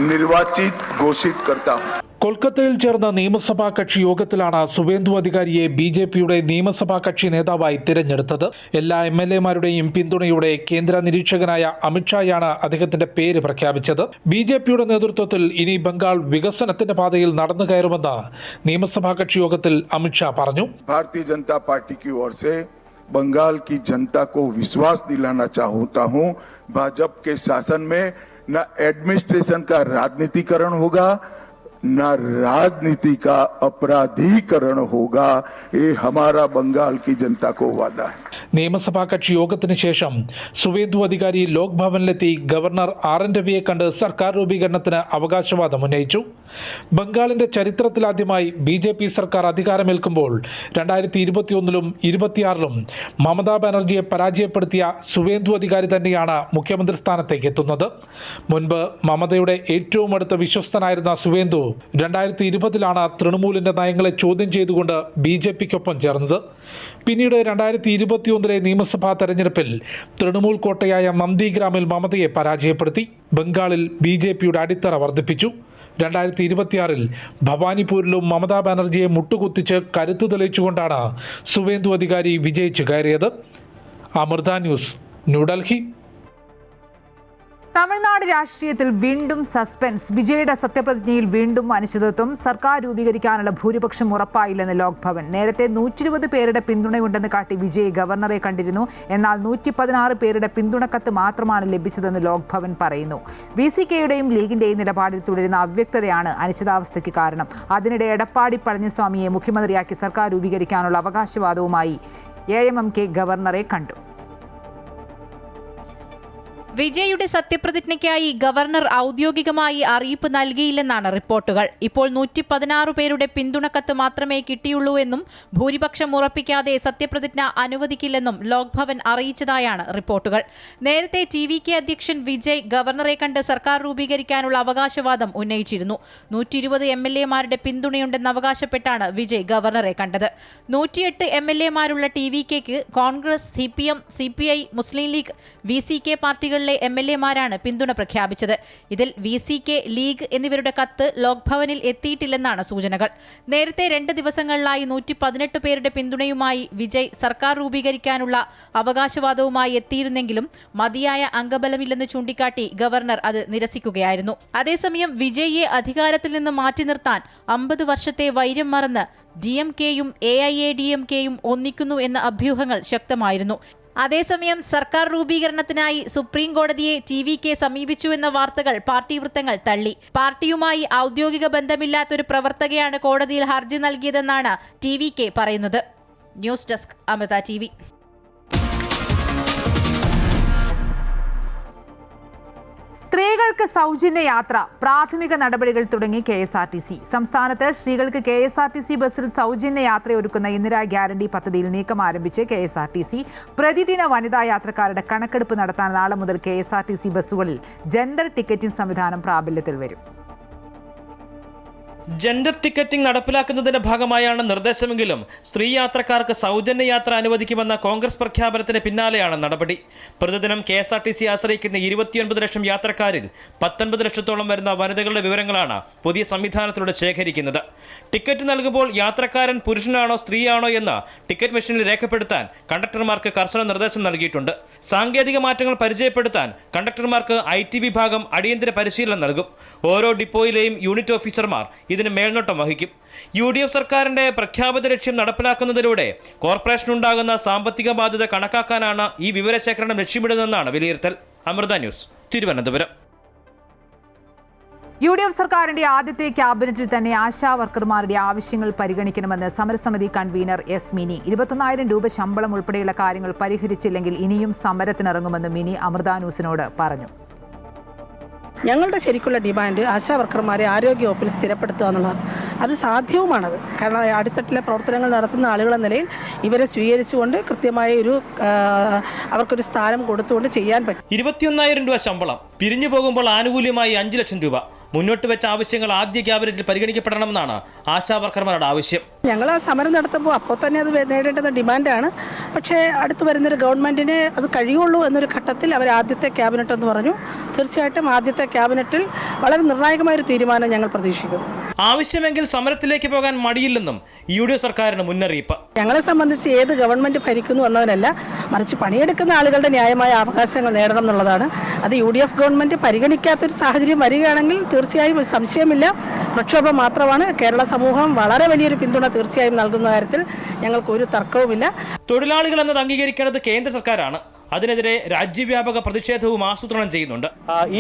निर्वाचित घोषित करता हूं. കൊൽക്കത്തയിൽ ചേർന്ന നിയമസഭാ കക്ഷി യോഗത്തിലാണ് സുവേന്ദു അധികാരിയെ BJPയുടെ നിയമസഭാ കക്ഷി നേതാവായി തിരഞ്ഞെടുത്തത്. എല്ലാ MLAമാരുടെയും പിന്തുണയോടെ കേന്ദ്ര നിരീക്ഷകനായ അമിത്ഷായാണ് അദ്ദേഹത്തിന്റെ പേര് പ്രഖ്യാപിച്ചത്. BJPയുടെ നേതൃത്വത്തിൽ ഇനി ബംഗാൾ വികസനത്തിന്റെ പാതയിൽ നടന്നു കയറുമെന്ന് നിയമസഭാ കക്ഷി യോഗത്തിൽ അമിത്ഷാ പറഞ്ഞു. भारतीय जनता पार्टी की ओर से बंगाल की जनता को विश्वास दिलाना चाहता हूं, भाजपा के शासन में न एडमिनिस्ट्रेशन का राजनीतिकरण होगा, न राजनीति का अपराधीकरण होगा. ये हमारा बंगाल की जनता को वादा है. നിയമസഭാ കക്ഷി യോഗത്തിന് ശേഷം സുവേന്ദു അധികാരി ലോക് ഭവനിലെത്തി ഗവർണർ RN രവിയെ കണ്ട് സർക്കാർ രൂപീകരണത്തിന് അവകാശവാദം ഉന്നയിച്ചു. ബംഗാളിന്റെ ചരിത്രത്തിലാദ്യമായി BJP സർക്കാർ അധികാരമേൽക്കുമ്പോൾ 2021ലും 2026ലും മമതാ ബാനർജിയെ പരാജയപ്പെടുത്തിയ സുവേന്ദു അധികാരി തന്നെയാണ് മുഖ്യമന്ത്രി സ്ഥാനത്തേക്ക് എത്തുന്നത്. മുൻപ് മമതയുടെ ഏറ്റവും അടുത്ത വിശ്വസ്തനായിരുന്ന സുവേന്ദു 2020ലാണ് തൃണമൂലിന്റെ നയങ്ങളെ ചോദ്യം ചെയ്തുകൊണ്ട് BJPക്കൊപ്പം ചേർന്നത്. പിന്നീട് 2021 നിയമസഭാ തെരഞ്ഞെടുപ്പിൽ തൃണമൂൽ കോട്ടയായ നന്ദിഗ്രാമിൽ മമതയെ പരാജയപ്പെടുത്തി ബംഗാളിൽ BJPയുടെ അടിത്തറ വർദ്ധിപ്പിച്ചു. 2026ൽ ഭവാനിപൂരിലും മമതാ ബാനർജിയെ മുട്ടുകുത്തിച്ച് കരുത്തു തെളിയിച്ചുകൊണ്ടാണ് സുവേന്ദു അധികാരി വിജയിച്ചു കയറിയത്. അമൃത ന്യൂസ്, ന്യൂഡൽഹി. തമിഴ്നാട് രാഷ്ട്രീയത്തിൽ വീണ്ടും സസ്പെൻസ്. വിജയുടെ സത്യപ്രതിജ്ഞയിൽ വീണ്ടും അനിശ്ചിതത്വം. സർക്കാർ രൂപീകരിക്കാനുള്ള ഭൂരിപക്ഷം ഉറപ്പായില്ലെന്ന് ലോക് ഭവൻ. നേരത്തെ 120 പേരുടെ പിന്തുണയുണ്ടെന്ന് കാട്ടി വിജയ് ഗവർണറെ കണ്ടിരുന്നു. എന്നാൽ 116 പേരുടെ പിന്തുണക്കത്ത് മാത്രമാണ് ലഭിച്ചതെന്ന് ലോക് ഭവൻ പറയുന്നു. VCKയുടെയും ലീഗിന്റെയും നിലപാടിൽ തുടരുന്ന അവ്യക്തതയാണ് അനിശ്ചിതാവസ്ഥയ്ക്ക് കാരണം. അതിനിടെ എടപ്പാടി പളനിസ്വാമിയെ മുഖ്യമന്ത്രിയാക്കി സർക്കാർ രൂപീകരിക്കാനുള്ള അവകാശവാദവുമായി AMMK ഗവർണറെ കണ്ടു. വിജയുടെ സത്യപ്രതിജ്ഞയ്ക്കായി ഗവർണർ ഔദ്യോഗികമായി അറിയിപ്പ് നൽകിയില്ലെന്നാണ് റിപ്പോർട്ടുകൾ. ഇപ്പോൾ 116 പേരുടെ പിന്തുണക്കത്ത് മാത്രമേ കിട്ടിയുള്ളൂ എന്നും ഭൂരിപക്ഷം ഉറപ്പിക്കാതെ സത്യപ്രതിജ്ഞ അനുവദിക്കില്ലെന്നും ലോക് ഭവൻ അറിയിച്ചതായാണ് റിപ്പോർട്ടുകൾ. നേരത്തെ TVK അധ്യക്ഷൻ വിജയ് ഗവർണറെ കണ്ട് സർക്കാർ രൂപീകരിക്കാനുള്ള അവകാശവാദം ഉന്നയിച്ചിരുന്നു. 120 MLA-മാരുടെ പിന്തുണയുണ്ടെന്ന് അവകാശപ്പെട്ടാണ് വിജയ് ഗവർണറെ കണ്ടത്. 108 MLA-മാരുള്ള TVKക്ക് കോൺഗ്രസ്, CPM, CPI, മുസ്ലിം ലീഗ്, VCK പാർട്ടികൾ MLA-മാരാണ് പിന്തുണ പ്രഖ്യാപിച്ചത്. ഇതിൽ VCK, ലീഗ് എന്നിവരുടെ കത്ത് ലോക് ഭവനിൽ എത്തിയിട്ടില്ലെന്നാണ് സൂചനകൾ. നേരത്തെ 2 ദിവസങ്ങളിലായി 118 പേരുടെ പിന്തുണയുമായി വിജയ് സർക്കാർ രൂപീകരിക്കാനുള്ള അവകാശവാദവുമായി എത്തിയിരുന്നെങ്കിലും മതിയായ അംഗബലമില്ലെന്ന് ചൂണ്ടിക്കാട്ടി ഗവർണർ അത് നിരസിക്കുകയായിരുന്നു. അതേസമയം വിജയിയെ അധികാരത്തിൽ നിന്ന് മാറ്റി നിർത്താൻ 50 വർഷത്തെ വൈര്യം മറന്ന് DMKയും AIADMKയും ഒന്നിക്കുന്നു എന്ന അഭ്യൂഹങ്ങൾ ശക്തമായിരുന്നു. അതേസമയം സർക്കാർ രൂപീകരണത്തിനായി സുപ്രീം കോടതിയെ TVK സമീപിച്ചുവെന്ന വാർത്തകൾ പാർട്ടി വൃത്തങ്ങൾ തള്ളി. പാർട്ടിയുമായി ഔദ്യോഗിക ബന്ധമില്ലാത്തൊരു പ്രവർത്തകയാണ് കോടതിയിൽ ഹർജി നൽകിയതെന്നാണ് TVK പറയുന്നത്. News desk Amrita TV. സ്ത്രീകൾക്ക് സൗജന്യ യാത്ര, പ്രാഥമിക നടപടികൾ തുടങ്ങി KSRTC. സംസ്ഥാനത്ത് സ്ത്രീകൾക്ക് KSRTC ബസ്സിൽ സൗജന്യ യാത്രയൊരുക്കുന്ന ഇന്ദിരാ ഗ്യാരണ്ടി പദ്ധതിയിൽ നീക്കം ആരംഭിച്ച് KSRTC. പ്രതിദിന വനിതാ യാത്രക്കാരുടെ കണക്കെടുപ്പ് നടത്താൻ നാളെ മുതൽ KSRTC ബസ്സുകളിൽ ജെൻഡർ ടിക്കറ്റിംഗ് സംവിധാനം പ്രാബല്യത്തിൽ വരും. ജെൻഡർ ടിക്കറ്റിംഗ് നടപ്പിലാക്കുന്നതിന്റെ ഭാഗമായാണ് നിർദ്ദേശമെങ്കിലും സ്ത്രീ യാത്രക്കാർക്ക് സൗജന്യ യാത്ര അനുവദിക്കുമെന്ന കോൺഗ്രസ് പ്രഖ്യാപനത്തിന് പിന്നാലെയാണ് നടപടി. പ്രതിദിനം KSRTC ആശ്രയിക്കുന്ന 29 ലക്ഷം യാത്രക്കാരിൽ 19 ലക്ഷത്തോളം വരുന്ന വനിതകളുടെ വിവരങ്ങളാണ് പുതിയ സംവിധാനത്തിലൂടെ ശേഖരിക്കുന്നത്. ടിക്കറ്റ് നൽകുമ്പോൾ യാത്രക്കാരൻ പുരുഷനാണോ സ്ത്രീയാണോ എന്ന് ടിക്കറ്റ് മെഷീനിൽ രേഖപ്പെടുത്താൻ കണ്ടക്ടർമാർക്ക് കർശന നിർദ്ദേശം നൽകിയിട്ടുണ്ട്. സാങ്കേതിക മാറ്റങ്ങൾ പരിചയപ്പെടുത്താൻ കണ്ടക്ടർമാർക്ക് IT വിഭാഗം അടിയന്തര പരിശീലനം നൽകും. ഓരോ ഡിപ്പോയിലെയും യൂണിറ്റ് ഓഫീസർമാർ ഇതിന് മേൽനോട്ടം വഹിക്കും. UDF സർക്കാരിന്റെ പ്രഖ്യാപിത ലക്ഷ്യം നടപ്പിലാക്കുന്നതിലൂടെ കോർപ്പറേഷനുണ്ടാകുന്ന സാമ്പത്തിക ബാധ്യത കണക്കാക്കാനാണ് ഈ വിവരശേഖരണം ലക്ഷ്യമിടുന്നതെന്നാണ് വിലയിരുത്തൽ. അമൃത ന്യൂസ്, തിരുവനന്തപുരം. UDF സർക്കാരിന്റെ ആദ്യത്തെ ക്യാബിനറ്റിൽ തന്നെ ആശാ വർക്കർമാരുടെ ആവശ്യങ്ങൾ പരിഗണിക്കണമെന്ന് സമരസമിതി കൺവീനർ S. മിനി. 21,000 രൂപ ശമ്പളം ഉൾപ്പെടെയുള്ള കാര്യങ്ങൾ പരിഹരിച്ചില്ലെങ്കിൽ ഇനിയും സമരത്തിനിറങ്ങുമെന്ന് മിനി അമൃത ന്യൂസിനോട് പറഞ്ഞു. ഞങ്ങളുടെ ശരിക്കുള്ള ഡിമാൻഡ് ആശാ വർക്കർമാരെ ആരോഗ്യവകുപ്പിൽ സ്ഥിരപ്പെടുത്തുക എന്നുള്ളതാണ്. അത് സാധ്യവുമാണത്. കാരണം അടിത്തട്ടിലെ പ്രവർത്തനങ്ങൾ നടത്തുന്ന ആളുകളെന്ന നിലയിൽ ഇവരെ സ്വീകരിച്ചുകൊണ്ട് കൃത്യമായ അവർക്കൊരു സ്ഥാനം കൊടുത്തുകൊണ്ട് ചെയ്യാൻ പറ്റും. 21,000 രൂപ ശമ്പളം, പിരിഞ്ഞു പോകുമ്പോൾ ആനുകൂല്യമായി 5 ലക്ഷം രൂപ. മുന്നോട്ട് വെച്ച ആവശ്യങ്ങൾ ആദ്യ ക്യാബിനറ്റിൽ പരിഗണിക്കപ്പെടണമെന്നാണ് ആശാ വർക്കർമാരുടെ ആവശ്യം. ഞങ്ങൾ ആ സമരം നടത്തുമ്പോൾ അപ്പോൾ തന്നെ അത് നേടേണ്ടുന്ന ഡിമാൻഡാണ്. പക്ഷേ അടുത്ത് വരുന്നൊരു ഗവൺമെൻറ്റിനെ അത് കഴിയുള്ളൂ എന്നൊരു ഘട്ടത്തിൽ അവർ ആദ്യത്തെ ക്യാബിനറ്റ് എന്ന് പറഞ്ഞു. തീർച്ചയായിട്ടും ആദ്യത്തെ ക്യാബിനറ്റിൽ വളരെ നിർണായകമായൊരു തീരുമാനം ഞങ്ങൾ പ്രതീക്ഷിക്കുന്നു. ആവശ്യമെങ്കിൽ സമരത്തിലേക്ക് പോകാൻ മടിയില്ലെന്നും UDF സർക്കാരിന് മുന്നറിയിപ്പ്. ഞങ്ങളെ സംബന്ധിച്ച് ഏത് ഗവൺമെൻറ് ഭരിക്കുന്നു എന്നതിനല്ല, മറിച്ച് പണിയെടുക്കുന്ന ആളുകളുടെ ന്യായമായ അവകാശങ്ങൾ നേടണം എന്നുള്ളതാണ്. അത് UDF ഗവൺമെൻറ് പരിഗണിക്കാത്തൊരു സാഹചര്യം വരികയാണെങ്കിൽ തീർച്ചയായും സംശയമില്ല, പ്രക്ഷോഭം മാത്രമാണ്. കേരള സമൂഹം വളരെ വലിയൊരു പിന്തുണ തീർച്ചയായും നൽകുന്ന കാര്യത്തിൽ ഞങ്ങൾക്ക് ഒരു തർക്കവുമില്ല. തൊഴിലാളികൾ എന്നത് അംഗീകരിക്കേണ്ടത് കേന്ദ്ര സർക്കാരാണ്. അതിനെതിരെ രാജ്യവ്യാപക പ്രതിഷേധവും ആസൂത്രണം ചെയ്യുന്നുണ്ട്.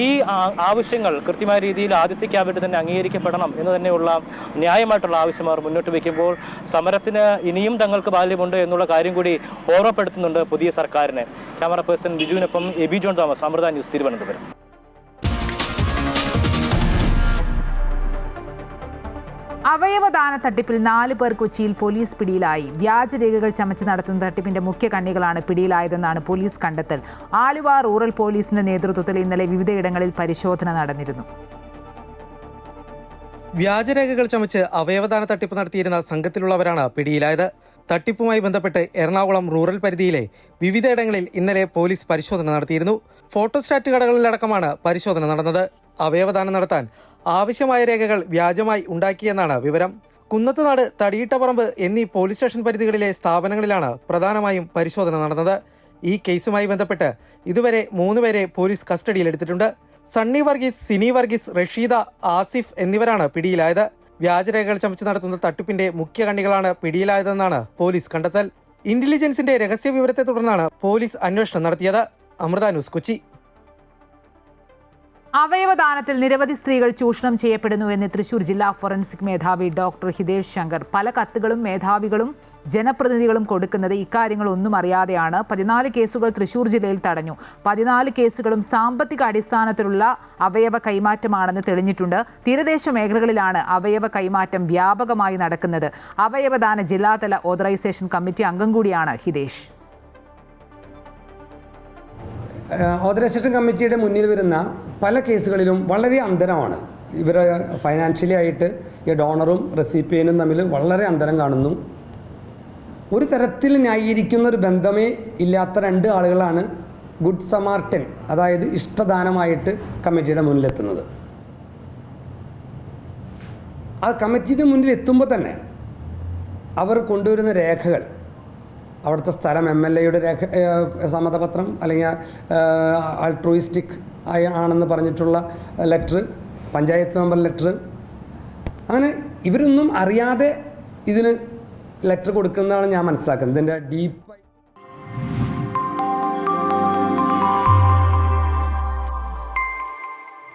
ഈ ആവശ്യങ്ങൾ കൃത്യമായ രീതിയിൽ ആദ്യത്തെ ക്യാബിനറ്റ് തന്നെ അംഗീകരിക്കപ്പെടണം എന്ന് തന്നെയുള്ള ന്യായമായിട്ടുള്ള ആവശ്യം അവർ മുന്നോട്ട് വയ്ക്കുമ്പോൾ സമരത്തിന് ഇനിയും തങ്ങൾക്ക് ബാല്യമുണ്ട് എന്നുള്ള കാര്യം കൂടി ഓർമ്മപ്പെടുത്തുന്നുണ്ട് പുതിയ സർക്കാരിനെ. ക്യാമറ പേഴ്സൺ ബിജുവിനൊപ്പം എബി ജോൺ തോമസ്, അമൃത ന്യൂസ്, തിരുവനന്തപുരം. അവയവദാന തട്ടിപ്പിൽ 4 പേർ കൊച്ചിയിൽ പോലീസ് പിടിയിലായി. വ്യാജരേഖകൾ ചമച്ച് നടത്തുന്ന തട്ടിപ്പിന്റെ മുഖ്യ കണ്ണികളാണ് പിടിയിലായതെന്നാണ് പോലീസ് കണ്ടെത്തൽ. ആലുവ റൂറൽ പോലീസിന്റെ നേതൃത്വത്തിൽ ഇന്നലെ വിവിധയിടങ്ങളിൽ പരിശോധന നടന്നിരുന്നു. വ്യാജരേഖകൾ ചമച്ച് അവയവദാന തട്ടിപ്പ് നടത്തിയിരുന്ന സംഘത്തിലുള്ളവരാണ് പിടിയിലായത്. തട്ടിപ്പുമായി ബന്ധപ്പെട്ട് എറണാകുളം റൂറൽ പരിധിയിലെ വിവിധയിടങ്ങളിൽ ഇന്നലെ പോലീസ് പരിശോധന നടത്തിയിരുന്നു. ഫോട്ടോസ്റ്റാറ്റ് കടകളിലടക്കമാണ് പരിശോധന നടന്നത്. അവയവദാനം നടത്താൻ ആവശ്യമായ രേഖകൾ വ്യാജമായി ഉണ്ടാക്കിയെന്നാണ് വിവരം. കുന്നത്തുനാട്, തടിയിട്ടപ്പറമ്പ് എന്നീ പോലീസ് സ്റ്റേഷൻ പരിധികളിലെ സ്ഥാപനങ്ങളിലാണ് പ്രധാനമായും പരിശോധന നടന്നത്. ഈ കേസുമായി ബന്ധപ്പെട്ട് ഇതുവരെ 3 പേരെ പോലീസ് കസ്റ്റഡിയിലെടുത്തിട്ടുണ്ട്. സണ്ണി വർഗീസ്, സിനി വർഗീസ്, റഷീദ, ആസിഫ് എന്നിവരാണ് പിടിയിലായത്. വ്യാജരേഖകൾ ചമച്ച് നടത്തുന്ന തട്ടിപ്പിന്റെ മുഖ്യ കണ്ണികളാണ് പിടിയിലായതെന്നാണ് പോലീസ് കണ്ടെത്തൽ. ഇന്റലിജൻസിന്റെ രഹസ്യ വിവരത്തെ തുടർന്നാണ് പോലീസ് അന്വേഷണം നടത്തിയത്. അമൃത ന്യൂസ്, കൊച്ചി. അവയവദാനത്തിൽ നിരവധി സ്ത്രീകൾ ചൂഷണം ചെയ്യപ്പെടുന്നുവെന്ന് തൃശൂർ ജില്ലാ ഫോറൻസിക് മേധാവി ഡോക്ടർ ഹിതേഷ് ശങ്കർ. പല കത്തുകളും മേധാവികളും ജനപ്രതിനിധികളും കൊടുക്കുന്നത് ഇക്കാര്യങ്ങളൊന്നും അറിയാതെയാണ്. 14 കേസുകൾ തൃശൂർ ജില്ലയിൽ തടഞ്ഞു. 14 കേസുകളും സാമ്പത്തിക അടിസ്ഥാനത്തിലുള്ള അവയവ കൈമാറ്റമാണെന്ന് തെളിഞ്ഞിട്ടുണ്ട്. തീരദേശ മേഖലകളിലാണ് അവയവ കൈമാറ്റം വ്യാപകമായി നടക്കുന്നത്. അവയവദാന ജില്ലാതല ഓതറൈസേഷൻ കമ്മിറ്റി അംഗം കൂടിയാണ് ഹിതേഷ്. ഓതറൈസേഷൻ കമ്മിറ്റിയുടെ മുന്നിൽ വരുന്ന പല കേസുകളിലും വളരെ അന്തരമാണ്. ഇവർ ഫൈനാൻഷ്യലി ആയിട്ട് ഈ ഡോണറും റെസിപ്പിയനും തമ്മിൽ വളരെ അന്തരം കാണുന്നു. ഒരു തരത്തിൽ ന്യായീകരിക്കുന്ന ഒരു ബന്ധമേ ഇല്ലാത്ത 2 ആളുകളാണ് ഗുഡ് സമാർട്ടൻ, അതായത് ഇഷ്ടദാനമായിട്ട് കമ്മിറ്റിയുടെ മുന്നിലെത്തുന്നത്. ആ കമ്മിറ്റിയുടെ മുന്നിൽ എത്തുമ്പോൾ തന്നെ അവർ കൊണ്ടുവരുന്ന രേഖകൾ, അവിടുത്തെ സ്ഥലം, MLAയുടെ രേഖ, സമ്മതപത്രം, അല്ലെങ്കിൽ ആൾട്രൂയിസ്റ്റിക് ആണെന്ന് പറഞ്ഞിട്ടുള്ള ലെറ്റർ, പഞ്ചായത്ത് മെമ്പർ ലെറ്റർ, അങ്ങനെ ഇവരൊന്നും അറിയാതെ ഇതിന് ലെറ്റർ കൊടുക്കുന്നതാണ് ഞാൻ മനസ്സിലാക്കുന്നത്. ഇതിൻ്റെ ഡീപ്പ്